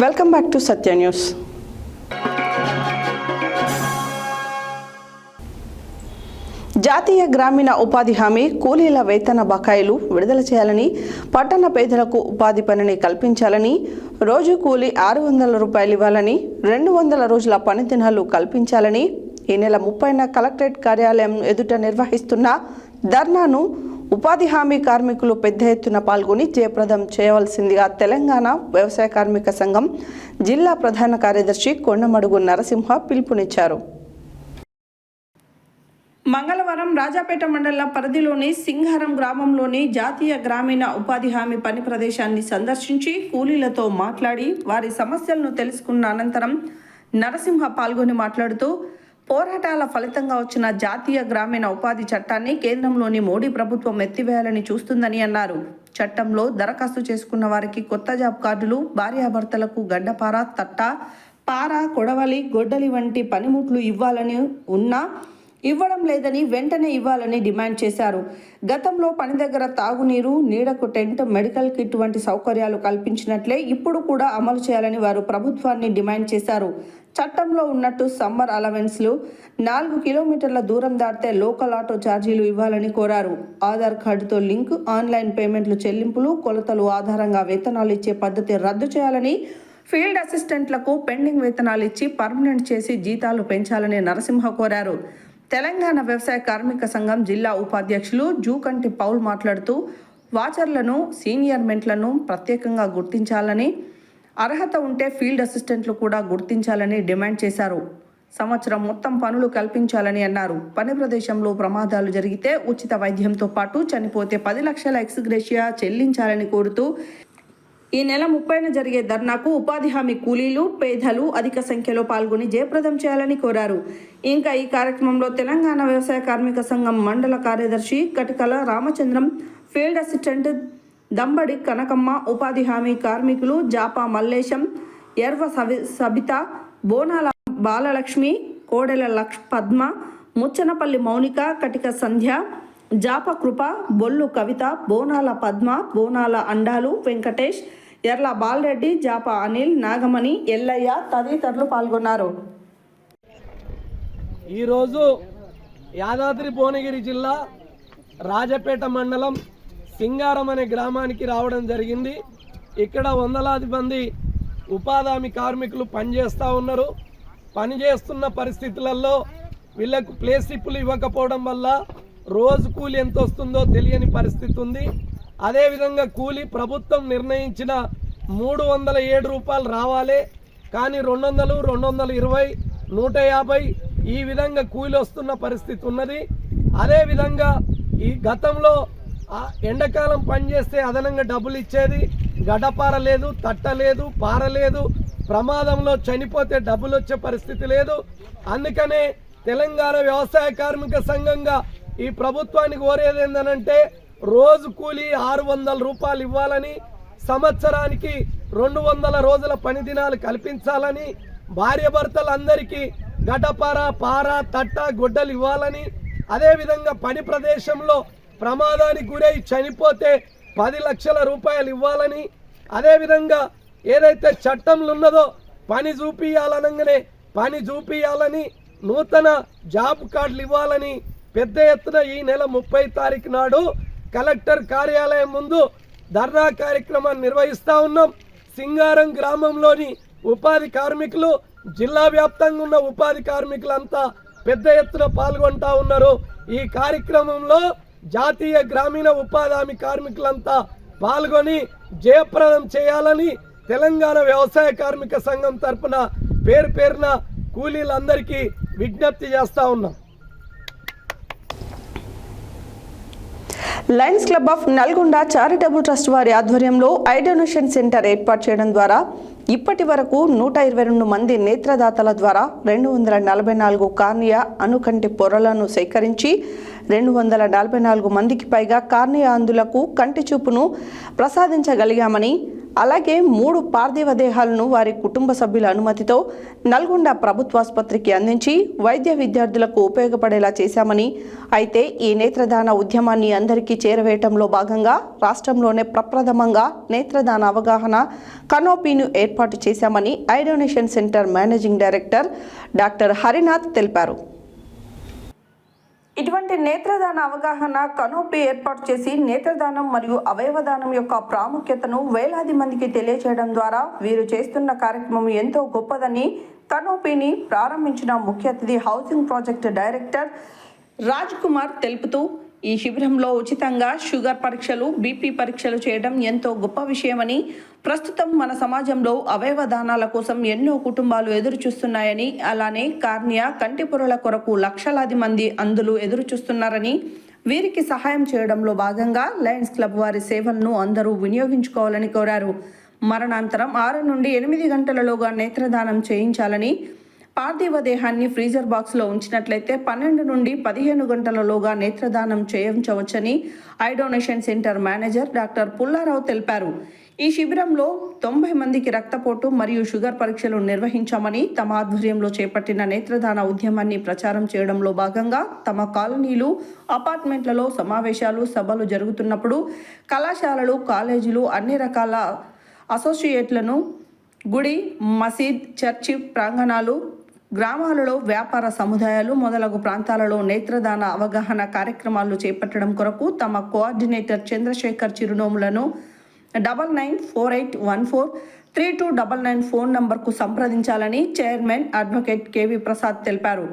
Welcome back to Satya news. జాతీయ గ్రామీణ ఉపాధి హామీ కూలీల వేతన బకాయిలు విడుదల చేయాలని, పట్టణ పేదలకు ఉపాధి పనిని కల్పించాలని, రోజు కూలీ 600 రూపాయలు ఇవ్వాలని, 200 రోజుల పని దినాలు కల్పించాలని ఈ నెల 30న కలెక్టరేట్ కార్యాలయం ఎదుట నిర్వహిస్తున్న ధర్నాను ఉపాధి హామీ కార్మికులు పెద్ద ఎత్తున పాల్గొని జయప్రదం చేయవలసిందిగా తెలంగాణ వ్యవసాయ కార్మిక సంఘం జిల్లా ప్రధాన కార్యదర్శి కొండమడుగు నరసింహ పిలుపునిచ్చారు. మంగళవారం రాజాపేట మండల పరిధిలోని సింగారం గ్రామంలోని జాతీయ గ్రామీణ ఉపాధి హామీ పని ప్రదేశాన్ని సందర్శించి కూలీలతో మాట్లాడి వారి సమస్యలను తెలుసుకున్న అనంతరం నరసింహ పాల్గొని మాట్లాడుతూ పోరాటాల ఫలితంగా వచ్చిన జాతీయ గ్రామీణ ఉపాధి చట్టాన్ని కేంద్రంలోని మోడీ ప్రభుత్వం ఎత్తివేయాలని చూస్తుందని అన్నారు. చట్టంలో దరఖాస్తు చేసుకున్న వారికి కొత్త జాబ్ కార్డులు, భార్యాభర్తలకు గడ్డపార, తట్ట, పార, కొడవలి, గొడ్డలి వంటి పనిముట్లు ఇవ్వాలని ఉన్నా ఇవ్వడం లేదని వెంటనే ఇవ్వాలని డిమాండ్ చేశారు. గతంలో పని దగ్గర తాగునీరు, నీడకు టెంట్, మెడికల్ కిట్ వంటి సౌకర్యాలు కల్పించినట్లే ఇప్పుడు కూడా అమలు చేయాలని వారు ప్రభుత్వాన్ని డిమాండ్ చేశారు. చట్టంలో ఉన్నట్టు సమ్మర్ అలవెన్స్లు, 4 కిలోమీటర్ల దూరం దాటితే లోకల్ ఆటో ఛార్జీలు ఇవ్వాలని కోరారు. ఆధార్ కార్డుతో లింక్, ఆన్లైన్ పేమెంట్లు చెల్లింపులు, కొలతలు ఆధారంగా వేతనాలు ఇచ్చే పద్ధతి రద్దు చేయాలని, ఫీల్డ్ అసిస్టెంట్లకు పెండింగ్ వేతనాలు ఇచ్చి పర్మనెంట్ చేసి జీతాలు పెంచాలని నరసింహ కోరారు. తెలంగాణ వ్యవసాయ కార్మిక సంఘం జిల్లా ఉపాధ్యక్షులు జూకంటి పౌల్ మాట్లాడుతూ వాచర్లను, సీనియర్ మెంట్లను ప్రత్యేకంగా గుర్తించాలని, అర్హత ఉంటే ఫీల్డ్ అసిస్టెంట్లు కూడా గుర్తించాలని డిమాండ్ చేశారు. సంవత్సరం మొత్తం పనులు కల్పించాలని అన్నారు. పని ప్రదేశంలో ప్రమాదాలు జరిగితే ఉచిత వైద్యంతో పాటు చనిపోతే 10 లక్షల ఎక్స్గ్రేషియా చెల్లించాలని కోరుతూ ఈ నెల 30న జరిగే ధర్నాకు ఉపాధి హామీ కూలీలు, పేదలు అధిక సంఖ్యలో పాల్గొని జయప్రదం చేయాలని కోరారు. ఇంకా ఈ కార్యక్రమంలో తెలంగాణ వ్యవసాయ కార్మిక సంఘం మండల కార్యదర్శి కటికల రామచంద్రం, ఫీల్డ్ అసిస్టెంట్ దంబడి కనకమ్మ, ఉపాధి హామీ కార్మికులు జాపా మల్లేశం, ఎర్వ సబిత, బోనాల బాలలక్ష్మి, కోడెల పద్మ, ముచ్చనపల్లి మౌనిక, కటిక సంధ్య, జాప కృప, బొల్లు కవిత, బోనాల పద్మ, బోనాల అండాలు వెంకటేష్, ఎర్ల బాలరెడ్డి, జాప అనిల్, నాగమణి, ఎల్లయ్య తదితరులు పాల్గొన్నారు. ఈరోజు యాదాద్రి భువనగిరి జిల్లా రాజపేట మండలం సింగారం అనే గ్రామానికి రావడం జరిగింది. ఇక్కడ వందలాది మంది ఉపాధి హామీ కార్మికులు పనిచేస్తూ ఉన్నారు. పనిచేస్తున్న పరిస్థితులలో వీళ్ళకు ప్లే స్లిప్పులు ఇవ్వకపోవడం వల్ల రోజు కూలి ఎంత వస్తుందో తెలియని పరిస్థితి ఉంది. అదేవిధంగా కూలి ప్రభుత్వం నిర్ణయించిన 307 రూపాయలు రావాలి, కానీ 200, 220, 150 ఈ విధంగా కూలి వస్తున్న పరిస్థితి ఉన్నది. అదేవిధంగా ఈ గతంలో ఎండాకాలం పనిచేస్తే అదనంగా డబ్బులు ఇచ్చేది, గడ్డపార లేదు, తట్ట లేదు, పార లేదు, ప్రమాదంలో చనిపోతే డబ్బులు వచ్చే పరిస్థితి లేదు. అందుకనే తెలంగాణ వ్యవసాయ కార్మిక సంఘంగా ఈ ప్రభుత్వానికి కోరేది ఏంటంటే రోజు కూలీ 600 రూపాయలు ఇవ్వాలని, సంవత్సరానికి 200 రోజుల పని దినాలు కల్పించాలని, భార్యాభర్తలందరికీ గడ్డపార, పార, తట్ట, గుడ్డలు ఇవ్వాలని, అదేవిధంగా పని ప్రదేశంలో ప్రమాదానికి గురై చనిపోతే 10 లక్షల రూపాయలు ఇవ్వాలని, అదేవిధంగా ఏదైతే చట్టంలో ఉన్నదో పని చూపియాలనగానే పని చూపియాలని, నూతన జాబ్ కార్డులు ఇవ్వాలని పెద్ద ఎత్తున ఈ నెల 30 తారీఖు నాడు కలెక్టర్ కార్యాలయం ముందు ధర్నా కార్యక్రమాన్ని నిర్వహిస్తూ ఉన్నాం. సింగారం గ్రామంలోని ఉపాధి కార్మికులు, జిల్లా వ్యాప్తంగా ఉన్న ఉపాధి కార్మికులంతా పెద్ద ఎత్తున పాల్గొంటా ఉన్నారు. ఈ కార్యక్రమంలో జాతీయ గ్రామీణ ఉపాధి హామీ కార్మికులంతా పాల్గొని జయప్రదం చేయాలని తెలంగాణ వ్యవసాయ కార్మిక సంఘం తరఫున పేరు పేరున కూలీలందరికీ విజ్ఞప్తి చేస్తా ఉన్నాం. Lions Club of Nalgonda charitable trust వారి ఆధ్వర్యంలో ఐ డొనేషన్ సెంటర్ ఏర్పాటు చేయడం ద్వారా ఇప్పటి వరకు 122 మంది నేత్రదాతల ద్వారా 244 కార్నియా అనుకంటి పొరలను సేకరించి 244 మందికి పైగా కార్నియా అంధులకు కంటి చూపును ప్రసాదించగలిగామని, అలాగే 3 పార్థివ దేహాలను వారి కుటుంబ సభ్యుల అనుమతితో నల్గొండ ప్రభుత్వాసుపత్రికి అందించి వైద్య విద్యార్థులకు ఉపయోగపడేలా చేశామని, అయితే ఈ నేత్రదాన ఉద్యమాన్ని అందరికీ చేరవేయటంలో భాగంగా రాష్ట్రంలోనే ప్రప్రథమంగా నేత్రదాన అవగాహన కనోపీను ఏర్పాటు చేశామని I donation centre managing director doctor Harinath తెలిపారు. ఇటువంటి నేత్రదాన అవగాహన కనోపీ ఏర్పాటు చేసి నేత్రదానం మరియు అవయవదానం యొక్క ప్రాముఖ్యతను వేలాది మందికి తెలియజేయడం ద్వారా వీరు చేస్తున్న కార్యక్రమం ఎంతో గొప్పదని కనోపీని ప్రారంభించిన ముఖ్య అతిథి housing project director Raj Kumar తెలుపుతూ, ఈ శిబిరంలో ఉచితంగా షుగర్ పరీక్షలు, బీపీ పరీక్షలు చేయడం ఎంతో గొప్ప విషయమని, ప్రస్తుతం మన సమాజంలో అవయవ దానాల కోసం ఎన్నో కుటుంబాలు ఎదురు చూస్తున్నాయని, అలానే కార్నియా, కంటి పొరల కొరకు లక్షలాది మంది అంధులు ఎదురు చూస్తున్నారని, వీరికి సహాయం చేయడంలో భాగంగా లయన్స్ క్లబ్ వారి సేవలను అందరూ వినియోగించుకోవాలని కోరారు. మరణాంతరం 6 నుండి 8 గంటలలోగా నేత్రదానం చేయించాలని, పార్థివ దేహాన్ని ఫ్రీజర్ బాక్స్లో ఉంచినట్లయితే 12 నుండి 15 గంటలలోగా నేత్రదానం చేయించవచ్చని eye donation centre manager doctor Pullarao తెలిపారు. ఈ శిబిరంలో 90 మందికి రక్తపోటు మరియు షుగర్ పరీక్షలు నిర్వహించామని, తమ ఆధ్వర్యంలో చేపట్టిన నేత్రదాన ఉద్యమాన్ని ప్రచారం చేయడంలో భాగంగా తమ కాలనీలు, అపార్ట్మెంట్లలో సమావేశాలు, సభలు జరుగుతున్నప్పుడు కళాశాలలు, కాలేజీలు, అన్ని రకాల అసోసియేట్లను, గుడి, మసీద్, చర్చి ప్రాంగణాలు, గ్రామాలలో వ్యాపార సముదాయాలు మొదలగు ప్రాంతాలలో నేత్రదాన అవగాహన కార్యక్రమాలు చేపట్టడం కొరకు తమ కోఆర్డినేటర్ చంద్రశేఖర్ చిరునోములను 9948143299 ఫోన్ నంబర్కు సంప్రదించాలని చైర్మన్ అడ్వకేట్ కేవి ప్రసాద్ తెలిపారు.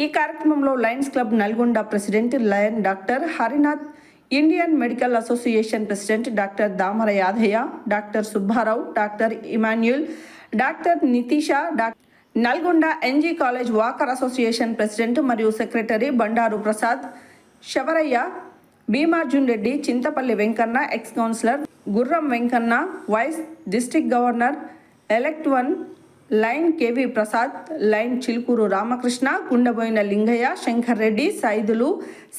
ఈ కార్యక్రమంలో Lions Club Nalgonda president Lion doctor Harinath, Indian Medical Association president doctor Damara Yadaiah, doctor Subbarao, doctor Emmanuel, doctor Nitisha, Nalgonda NG college walker association president మరియు secretary Bandaru Prasad, Shavaraiah, Bhimarjun Reddy, Chintapalli Venkanna, ex councillor Gurram Venkanna, vice district governor elect 1, Lion KV Prasad, Lion Chilukuru Ramakrishna, Gundaboina Lingaiah, Shankar Reddy, Saidulu,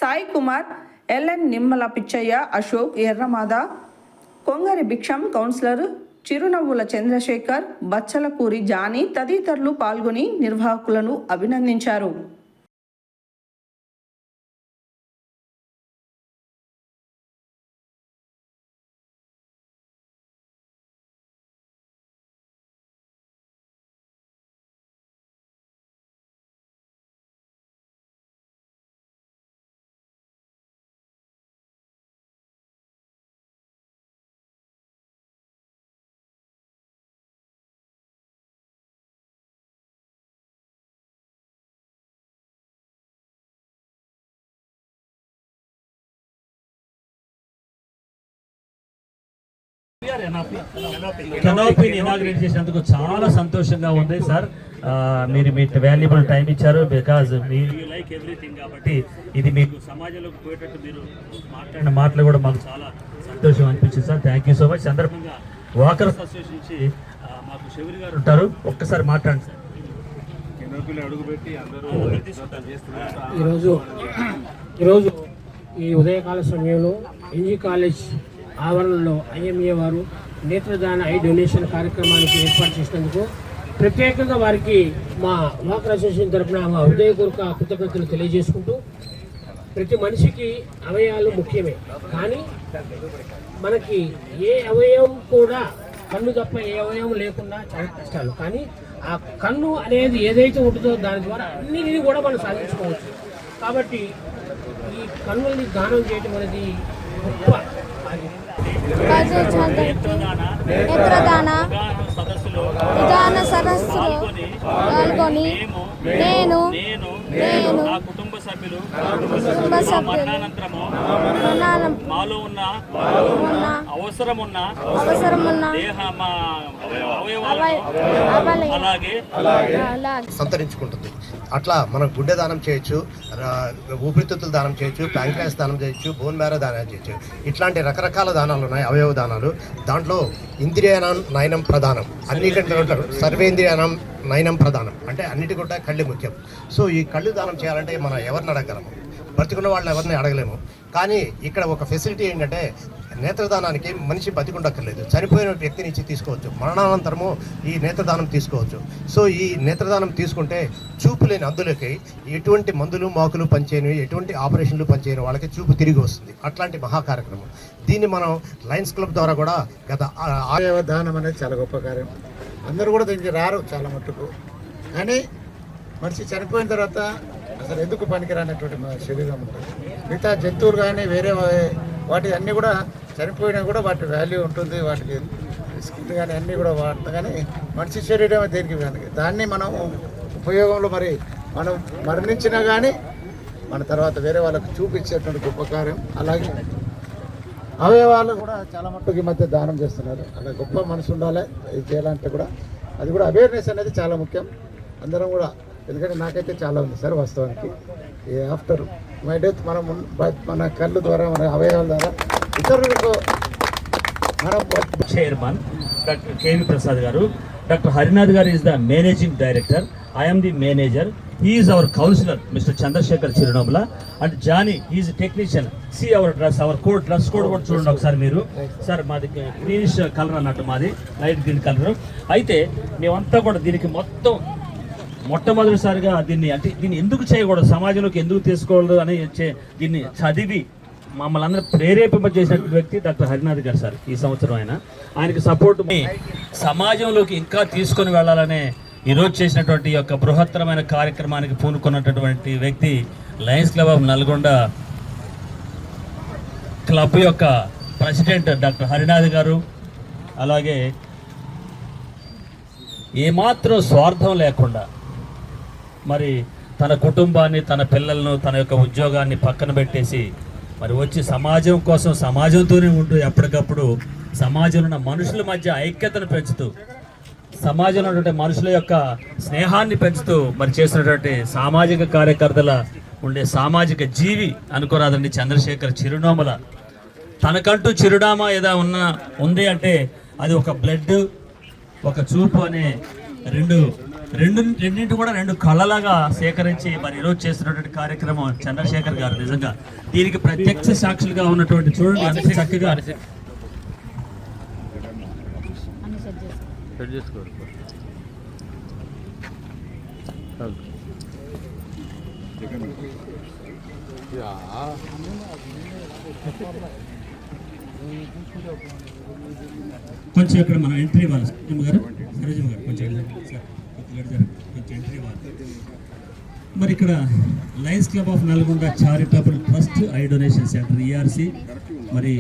Sai Kumar, LN Nimmala Pichaiah, Ashok, Erramada, Kongari భిక్షం, కౌన్సిలర్ చిరునవ్వుల చంద్రశేఖర్, బచ్చలకూరి జానీ తదితరులు పాల్గొని నిర్వాహకులను అభినందించారు. సార్ కెనాపీని ఇనాగ్రేట్ చేసినందుకు చాలా సంతోషంగా ఉంది సార్. మీరు మీ వాల్యుబుల్ టైం ఇచ్చారు, బికాజ్ యూ లైక్ ఎవ్రీథింగ్. కాబట్టి ఇది మీకు సమాజంలోకి పోయేటట్టు మీరు మాట్లాడిన మాటలు కూడా మాకు చాలా సంతోషం అనిపించింది sir. Thank you so much. సందర్భంగా వాకర్స్ అసోసియేషన్ నుంచి మాకు శివరి గారు ఉంటారు, ఒక్కసారి మాట్లాడండి సార్. ఈరోజు ఈ ఉదయకాల సమయంలో ఎన్జీ కాలేజ్ ఆవరణలో ఐఎంఏ వారు నేత్రదాన ఐ డొనేషన్ కార్యక్రమానికి ఏర్పాటు చేసినందుకు ప్రత్యేకంగా వారికి మా వాకర్ అసోసియేషన్ తరఫున మా హృదయపూర్వక కృతజ్ఞతలు తెలియజేసుకుంటూ, ప్రతి మనిషికి అవయవాలు ముఖ్యమే, కానీ మనకి ఏ అవయవం కూడా కన్ను తప్ప ఏ అవయవం లేకుండా చాలా కష్టాలు. కానీ ఆ కన్ను అనేది ఏదైతే ఉంటుందో దాని ద్వారా అన్నిటిని కూడా మనం సాధించుకోవచ్చు. కాబట్టి ఈ కన్నుల్ని దానం చేయడం అనేది గొప్ప నేత్రదాన విధాన సదస్సులో పాల్గొని నేను నా కుటుంబ సభ్యులు మాలో ఉన్న అవసరమున్న అలాగే సంతరించుకుంటుంది. అట్లా మనం గుండె దానం చేయొచ్చు, ఊపిరితిత్తులు దానం చేయొచ్చు, ప్యాంక్రియాస్ దానం చేయొచ్చు, బోన్ మ్యారో దానం చేయొచ్చు. ఇట్లాంటి రకరకాల దానాలు ఉన్నాయి, అవయవ దానాలు. దాంట్లో ఇంద్రియానం నయనం ప్రధానం, అన్నిటికంటే ఉంటారు సర్వేంద్రియానం నయనం ప్రధానం, అంటే అన్నిటి కూడా కళ్ళు ముఖ్యం. సో ఈ కళ్ళు దానం చేయాలంటే మనం ఎవరిని అడగలము, బతికున్న వాళ్ళని ఎవరిని అడగలేము. కానీ ఇక్కడ ఒక ఫెసిలిటీ ఏంటంటే నేత్రదానానికి మనిషి బతికుండక్కర్లేదు, చనిపోయిన వ్యక్తి నుంచి తీసుకోవచ్చు, మరణానంతరము ఈ నేత్రదానం తీసుకోవచ్చు. సో ఈ నేత్రదానం తీసుకుంటే చూపు లేని అందులోకి ఎటువంటి మందులు మాకులు పనిచేయని, ఎటువంటి ఆపరేషన్లు పనిచేయని వాళ్ళకి చూపు తిరిగి వస్తుంది. అట్లాంటి మహా కార్యక్రమం. దీన్ని మనం లయన్స్ క్లబ్ ద్వారా కూడా గత అవయవ దానం అనేది చాలా గొప్ప కార్యం. అందరూ కూడా దీనికి రారు చాలా మట్టుకు, కానీ మనిషి చనిపోయిన తర్వాత అసలు ఎందుకు పనికిరానటువంటి మన శరీరం ఉంటుంది. మిగతా జంతువులు కానీ వేరే వాటి అన్నీ కూడా చనిపోయినా కూడా వాటి వాల్యూ ఉంటుంది, వాటికి స్కిన్ కానీ అన్నీ కూడా వాడతాం. కానీ మనిషి శరీరం దేనికి దాన్ని మనం ఉపయోగంలో మరి మనం మరణించినా కానీ మన తర్వాత వేరే వాళ్ళకు చూపించేటువంటి గొప్ప కార్యం. అలాగే అవయవాలు కూడా చాలా మట్టుకు ఈ మధ్య దానం చేస్తున్నారు. అలా గొప్ప మనసు ఉండాలి ఇది చేయాలంటే కూడా. అది కూడా అవేర్నెస్ అనేది చాలా ముఖ్యం. అందరం కూడా, ఎందుకంటే నాకైతే చాలా ఉంది సార్ వాస్తవానికి. ఆఫ్టర్ మై డెత్ మన కళ్ళు ద్వారా, మన అవయవాల ద్వారా ఇతరులకు మనం. చైర్మన్ డాక్టర్ కేవి ప్రసాద్ గారు, డాక్టర్ హరినాథ్ గారు is the managing director, I'm the manager, he is our counselor Mr. Chandrasekhar Chirunamla, and Johnny, he is a technician. See our dress, our code, dress code కూడా చూడండి ఒకసారి మీరు. సార్ మాది గ్రీనిష్ కలర్ అన్నట్టు, మాది లైట్ గ్రీన్ కలర్. అయితే మేమంతా కూడా దీనికి మొట్టమొదటిసారిగా దీన్ని ఎందుకు చేయకూడదు, సమాజంలోకి ఎందుకు తీసుకోకూడదు అని దీన్ని చదివి మమ్మల్ని అందరూ ప్రేరేపింపజేసిన వ్యక్తి డాక్టర్ హరినాథ్ గారు సార్. ఈ సంవత్సరం ఆయనకి సపోర్ట్ సమాజంలోకి ఇంకా తీసుకొని వెళ్ళాలనే ఈరోజు చేసినటువంటి యొక్క బృహత్తరమైన కార్యక్రమానికి పూనుకున్నటువంటి వ్యక్తి Lions Club of Nalgonda club యొక్క ప్రెసిడెంట్ డాక్టర్ హరినాథ్ గారు. అలాగే ఏమాత్రం స్వార్థం లేకుండా మరి తన కుటుంబాన్ని, తన పిల్లలను, తన యొక్క ఉద్యోగాన్ని పక్కన పెట్టేసి మరి వచ్చి సమాజం కోసం సమాజంతోనే ఉంటూ ఎప్పటికప్పుడు సమాజంలో ఉన్న మనుషుల మధ్య ఐక్యతను పెంచుతూ, సమాజంలో ఉన్నటువంటి మనుషుల యొక్క స్నేహాన్ని పెంచుతూ మరి చేసినటువంటి సామాజిక కార్యకర్తల ఉండే సామాజిక జీవి అనుకోరాదండి చంద్రశేఖర్ చిరునామల. తనకంటూ చిరునామా ఏదో ఉంది అంటే అది ఒక బ్లడ్, ఒక చూపు అనే రెండింటి కూడా రెండు కళలాగా సేకరించి మరి ఈరోజు చేస్తున్నటువంటి కార్యక్రమం చంద్రశేఖర్ గారు నిజంగా దీనికి ప్రత్యక్ష సాక్షులుగా ఉన్నటువంటి చూడండి అంత చక్కగా కొంచెం ఇక్కడ మనం ఎంట్రీ ఇవ్వాలి గారు, సరోజమ్మ గారు కొంచెం ఎంట్రీ ఇవ్వాలి. మరి ఇక్కడ Lions Club of Nalgonda charitable trust eye donation centre ERC, మరి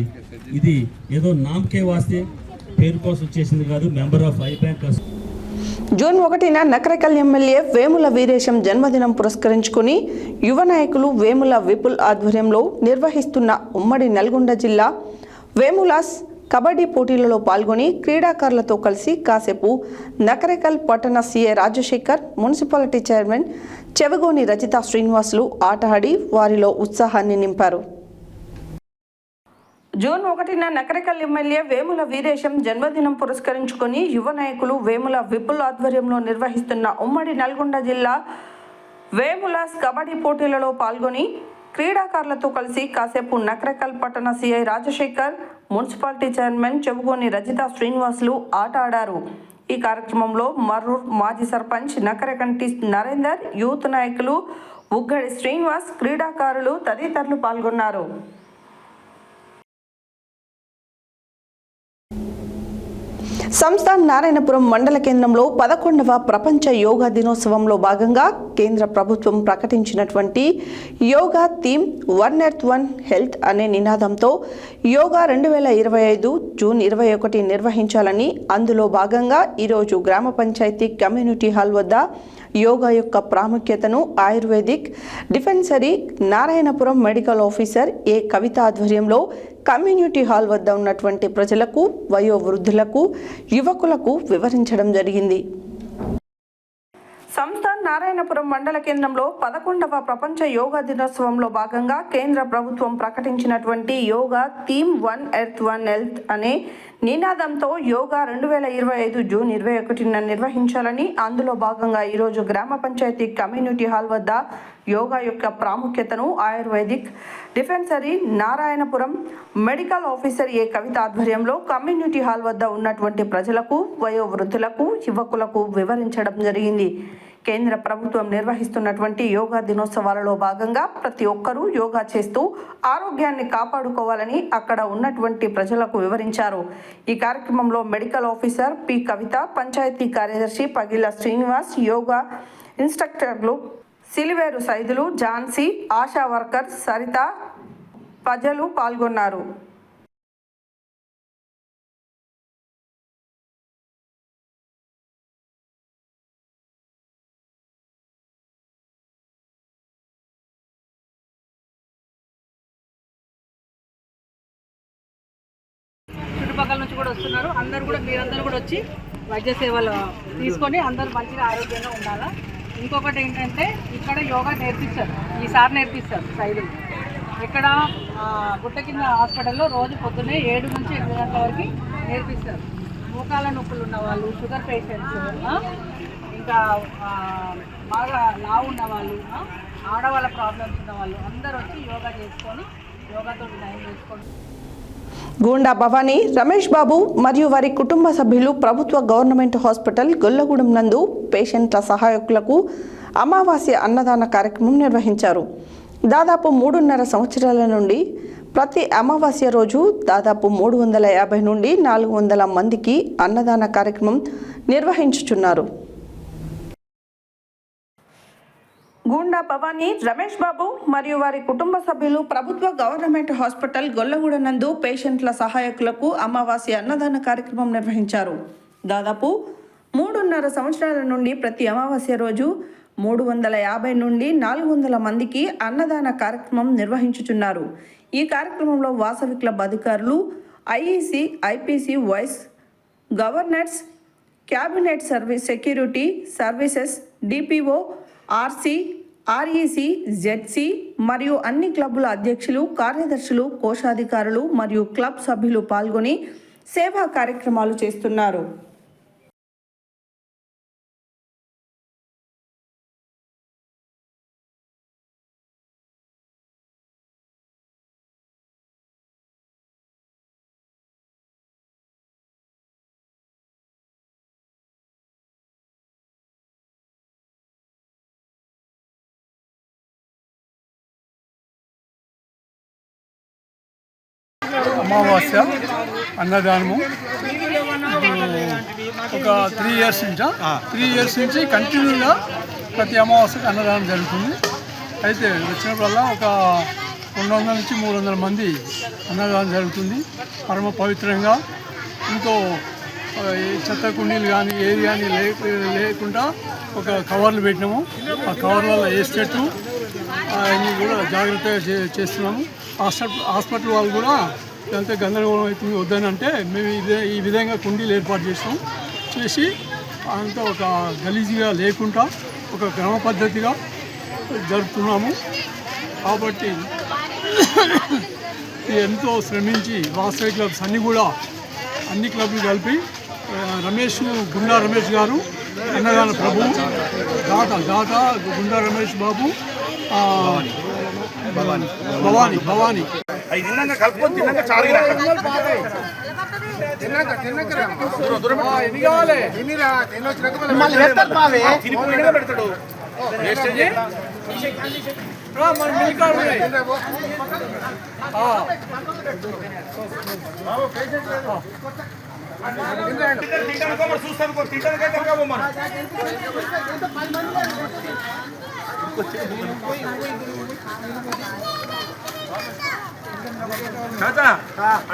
ఇది ఏదో నామకే వాస్తే పేరు కోసం చేసింది కాదు, member of eye bank. June 1న నకరేకల్ ఎమ్మెల్యే వేముల వీరేశం జన్మదినం పురస్కరించుకుని యువ నాయకులు వేముల విపుల్ ఆధ్వర్యంలో నిర్వహిస్తున్న ఉమ్మడి నల్గొండ జిల్లా వేములాస్ కబడ్డీ పోటీలలో పాల్గొని క్రీడాకారులతో కలిసి కాసేపు నకరేకల్ పట్టణ CI Rajasekhar, municipality chairman Chevagoni Rajitha Srinivasulu ఆట ఆడి వారిలో ఉత్సాహాన్ని నింపారు. జూన్ 1న నకరేకల్ ఎమ్మెల్యే వేముల వీరేశం జన్మదినం పురస్కరించుకొని యువ నాయకులు వేముల విపుల్ ఆధ్వర్యంలో నిర్వహిస్తున్న ఉమ్మడి నల్గొండ జిల్లా వేములస్ కబడ్డీ పోటీలలో పాల్గొని క్రీడాకారులతో కలిసి కాసేపు నకరేకల్ పట్టణ CI Rajasekhar, municipality chairman Chevugoni Rajitha Srinivasulu ఆట ఆడారు. ఈ కార్యక్రమంలో మర్రూర్ మాజీ సర్పంచ్ నకరకంటి నరేందర్, యూత్ నాయకులు ఉగ్గడి శ్రీనివాస్, క్రీడాకారులు తదితరులు పాల్గొన్నారు. సంస్థ నారాయణపురం మండల కేంద్రంలో 11వ ప్రపంచ యోగా దినోత్సవంలో భాగంగా కేంద్ర ప్రభుత్వం ప్రకటించినటువంటి yoga theme one earth one health అనే నినాదంతో యోగా 2025 జూన్ 21 నిర్వహించాలని, అందులో భాగంగా ఈరోజు గ్రామ పంచాయతీ కమ్యూనిటీ హాల్ వద్ద యోగా యొక్క ప్రాముఖ్యతను ఆయుర్వేదిక్ డిఫెన్సరీ నారాయణపురం మెడికల్ ఆఫీసర్ ఏ కవిత ఆధ్వర్యంలో కమ్యూనిటీ హాల్ వద్ద ఉన్నటువంటి ప్రజలకు, వయోవృద్ధులకు, యువకులకు వివరించడం జరిగింది. సంస్థ నారాయణపురం మండల కేంద్రంలో 11వ ప్రపంచ యోగా దినోత్సవంలో భాగంగా కేంద్ర ప్రభుత్వం ప్రకటించినటువంటి yoga theme one earth one health అనే నినాదంతో యోగా 2025 జూన్ 21న నిర్వహించాలని, అందులో భాగంగా ఈరోజు గ్రామ పంచాయతీ కమ్యూనిటీ హాల్ వద్ద యోగా యొక్క ప్రాముఖ్యతను ఆయుర్వేదిక్ డిఫెన్సరీ నారాయణపురం మెడికల్ ఆఫీసర్ ఏ కవిత ఆధ్వర్యంలో కమ్యూనిటీ హాల్ వద్ద ఉన్నటువంటి ప్రజలకు, వయోవృద్ధులకు, యువకులకు వివరించడం జరిగింది. కేంద్ర ప్రభుత్వం నిర్వహిస్తున్నటువంటి యోగా దినోత్సవాలలో భాగంగా ప్రతి ఒక్కరూ యోగా చేస్తూ ఆరోగ్యాన్ని కాపాడుకోవాలని అక్కడ ఉన్నటువంటి ప్రజలకు వివరించారు. ఈ కార్యక్రమంలో మెడికల్ ఆఫీసర్ పి కవిత, పంచాయతీ కార్యదర్శి పగిల శ్రీనివాస్, యోగా ఇన్స్ట్రక్టర్లు సిలివేరు సైదులు, ఝాన్సీ, ఆశా వర్కర్ సరిత ప్రజలు పాల్గొన్నారు. చుట్టుపక్కల నుంచి కూడా వస్తున్నారు. అందరూ కూడా మీరందరూ కూడా వచ్చి వైద్య సేవలు తీసుకొని అందరూ మంచిగా ఆరోగ్యంగా ఉండాలా. ఇంకొకటి ఏంటంటే ఇక్కడ యోగా నేర్పిస్తారు, ఈసారి నేర్పిస్తారు సైదులు. ఇక్కడ గుట్ట కింద హాస్పిటల్లో రోజు పొద్దున్నే 7 నుంచి 8 గంటల వరకు నేర్పిస్తారు. మోకాల నొప్పులు ఉన్న వాళ్ళు, షుగర్ పేషెంట్స్, ఇంకా బాగా లావు ఉన్న వాళ్ళు, ఆడవాళ్ళ ప్రాబ్లమ్స్ ఉన్న వాళ్ళు అందరూ వచ్చి యోగా చేసుకొని యోగాతో నయం చేసుకోండి. గూండా భవానీ, రమేష్ బాబు మరియు వారి కుటుంబ సభ్యులు ప్రభుత్వ గవర్నమెంట్ హాస్పిటల్ గొల్లగూడెం నందు పేషెంట్ల సహాయకులకు అమావాస్య అన్నదాన కార్యక్రమం నిర్వహించారు. దాదాపు 3.5 సంవత్సరాల నుండి ప్రతి అమావాస్య రోజు దాదాపు 350 నుండి 400 మందికి అన్నదాన కార్యక్రమం నిర్వహించుచున్నారు. గూండా భవానీ, రమేష్ బాబు మరియు వారి కుటుంబ సభ్యులు ప్రభుత్వ గవర్నమెంట్ హాస్పిటల్ గొల్లగూడెం నందు పేషెంట్ల సహాయకులకు అమావాస్య అన్నదాన కార్యక్రమం నిర్వహించారు. దాదాపు 3.5 సంవత్సరాల నుండి ప్రతి అమావాస్య రోజు 350 నుండి 400 మందికి అన్నదాన కార్యక్రమం నిర్వహించుచున్నారు. ఈ కార్యక్రమంలో వాసవి క్లబ్ అధికారులు, IEC, IPC vice governors, cabinet security services, DPO, RC, REC, ZC మరియు అన్ని క్లబ్బుల అధ్యక్షులు, కార్యదర్శులు, కోశాధికారులు మరియు క్లబ్ సభ్యులు పాల్గొని సేవా కార్యక్రమాలు చేస్తున్నారు. అమావాస్య అన్నదానము ఒక 3 ఇయర్స్ నుంచి కంటిన్యూగా ప్రతి అమావాస్యకు అన్నదానం జరుగుతుంది. అయితే వచ్చినప్పుడల్లా ఒక 200 నుంచి 300 మంది అన్నదానం జరుగుతుంది. పరమ పవిత్రంగా ఎంతో చెత్త కుండీలు కానీ ఏది కానీ లేకుండా ఒక కవర్లు పెట్టినాము. ఆ కవర్లలో వేసేటట్టు అన్నీ కూడా జాగ్రత్తగా చేస్తున్నాము. హాస్పిటల్ వాళ్ళు కూడా ఇదంతా గందరగోళం అవుతుంది వద్దని అంటే మేము ఈ విధంగా కుండీలు ఏర్పాటు చేసి అంతా ఒక గలీజ్గా లేకుండా ఒక క్రమ పద్ధతిగా జరుపుతున్నాము. కాబట్టి ఎంతో శ్రమించి వాసవి క్లబ్స్ అన్ని క్లబ్లు కలిపి గుండా రమేష్ గారు, అన్నదాన ప్రభు, దాత గుండా రమేష్ బాబు, భవానీ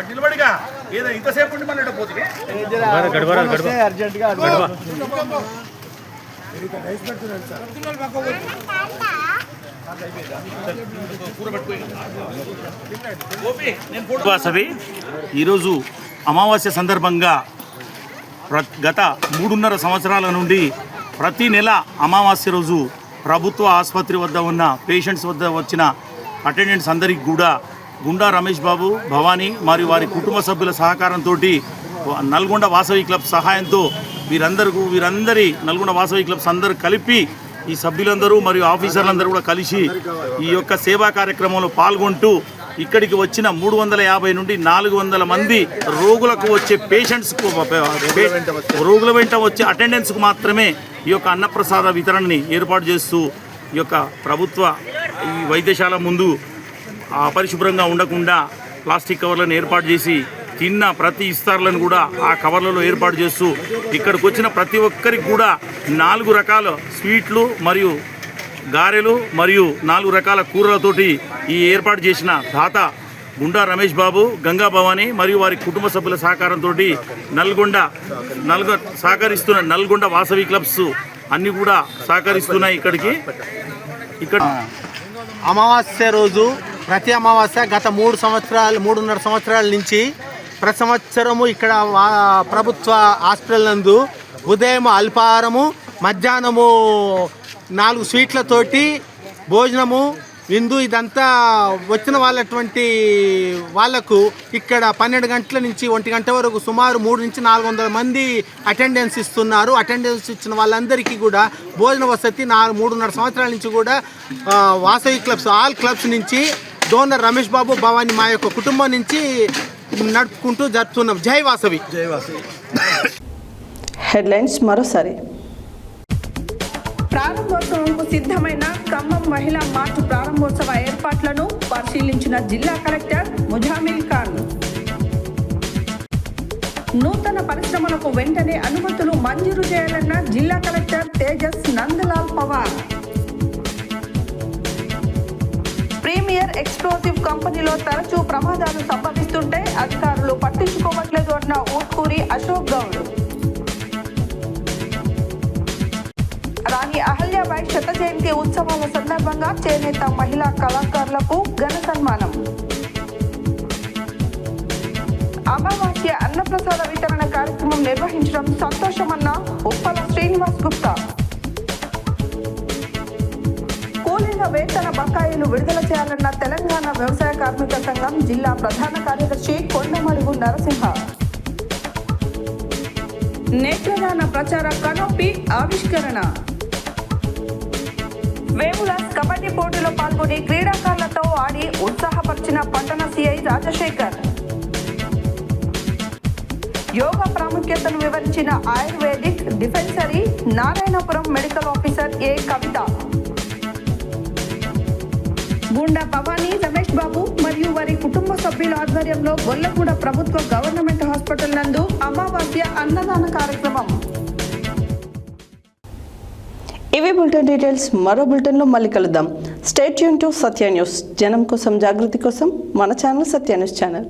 నిలబడిగా ఏదో ఇంతసేపు ఉండి మళ్ళీ పోతుంది అర్జెంటుగా వాసవి ఈరోజు అమావాస్య సందర్భంగా గత 3.5 సంవత్సరాల నుండి ప్రతి నెల అమావాస్య రోజు ప్రభుత్వ ఆసుపత్రి వద్ద ఉన్న పేషెంట్స్ వద్ద వచ్చిన అటెండెంట్స్ అందరికీ కూడా గుండా రమేష్ బాబు, భవానీ మరియు వారి కుటుంబ సభ్యుల సహకారంతో నల్గొండ వాసవి క్లబ్ సహాయంతో వీరందరి నల్గొండ వాసవి క్లబ్స్ అందరూ కలిపి ఈ సభ్యులందరూ మరియు ఆఫీసర్లందరూ కూడా కలిసి ఈ యొక్క సేవా కార్యక్రమంలో పాల్గొంటూ ఇక్కడికి వచ్చిన 350 నుండి 400 మంది రోగులకు వచ్చే పేషెంట్స్కు రోగుల వెంట వచ్చే అటెండెన్స్కు మాత్రమే ఈ యొక్క అన్నప్రసాద వితరణని ఏర్పాటు చేస్తూ ఈ యొక్క ప్రభుత్వ ఈ వైద్యశాల ముందు అపరిశుభ్రంగా ఉండకుండా ప్లాస్టిక్ కవర్లను ఏర్పాటు చేసి తిన్న ప్రతి ఇస్తార్లను కూడా ఆ కవర్లలో ఏర్పాటు చేస్తూ ఇక్కడికి వచ్చిన ప్రతి ఒక్కరికి కూడా 4 రకాల స్వీట్లు మరియు గారెలు మరియు 4 రకాల కూరలతోటి ఈ ఏర్పాటు చేసిన దాత గుండా రమేష్ బాబు, గంగా భవానీ మరియు వారి కుటుంబ సభ్యుల సహకారంతో సహకరిస్తున్న నల్గొండ వాసవి క్లబ్స్ అన్నీ కూడా సహకరిస్తున్నాయి. ఇక్కడ అమావాస్య రోజు ప్రతి అమావాస్య గత 3.5 సంవత్సరాల నుంచి ప్రతి సంవత్సరము ఇక్కడ ప్రభుత్వ హాస్పిటల్ నందు ఉదయం అల్పాహారము, మధ్యాహ్నము 4 స్వీట్లతోటి భోజనము, విందు ఇదంతా వచ్చిన వాళ్లకు ఇక్కడ 12 గంటల నుంచి 1 గంట వరకు సుమారు 300 నుంచి 400 మంది అటెండెన్స్ ఇస్తున్నారు. అటెండెన్స్ ఇచ్చిన వాళ్ళందరికీ కూడా భోజన వసతి 3.5 సంవత్సరాల నుంచి కూడా వాసవి క్లబ్స్ ఆల్ క్లబ్స్ నుంచి డోనర్ రమేష్ బాబు, భవానీ మా యొక్క కుటుంబం నుంచి నడుపుకుంటూ జరుపుతున్నాం. జై వాసవి. హెడ్లైన్స్ మరోసారి. ప్రారంభోత్సవంకు సిద్ధమైన ఖమ్మం మహిళా మార్చ్ ప్రారంభోత్సవ ఏర్పాట్లను పరిశీలించిన జిల్లా కలెక్టర్ ముజామిల్ ఖాన్. నూతన పరిశ్రమలకు వెంటనే అనుమతులు మంజూరు చేయాలన్న జిల్లా collector Tejas Nandlal Pawar. Premier explosive కంపెనీలో తరచూ ప్రమాదాలు సంభవిస్తుంటే అధికారులు పట్టించుకోవట్లేదు అన్న ఊట్కూరి అశోక్ గౌడ్. రాణి అహల్యాబాయి శత జయంతి ఉత్సవాల సందర్భంగా చేనేత మహిళా కళాకారులకు ఘన సన్మానం. అమావాస్య అన్నప్రసాద వితరణ కార్యక్రమం నిర్వహించడం సంతోషమన్న ఉప్పల శ్రీనివాస్ గుప్తా. కూలీల వేతన బకాయిలు విడుదల చేయాలన్న తెలంగాణ వ్యవసాయ కార్మిక సంఘం జిల్లా ప్రధాన కార్యదర్శి కొండమడుగు నరసింహ. నేత్రదాన ప్రచార కనోపి ఆవిష్కరణ. వేములాస్ కబడ్డీ పోటీలో పాల్గొని క్రీడాకారులతో ఆడి ఉత్సాహపరిచిన పట్టణ సిఐ రాజశేఖర్. యోగా ప్రాముఖ్యతను వివరించిన ఆయుర్వేదిక్ డిఫెన్సరీ నారాయణపురం మెడికల్ ఆఫీసర్ ఏ కవిత. గుండా భవానీ, రమేష్ బాబు మరియు వారి కుటుంబ సభ్యుల ఆధ్వర్యంలో గొల్లగూడ ప్రభుత్వ గవర్నమెంట్ హాస్పిటల్ నందు అమావాస్య అన్నదాన కార్యక్రమం. ఇవి బులెటిన్ డీటెయిల్స్. మరో బులెటిన్లో మళ్ళీ కలుద్దాం. Stay tune to Satya news. జనం కోసం, జాగృతి కోసం మన ఛానల్ సత్య న్యూస్ ఛానల్.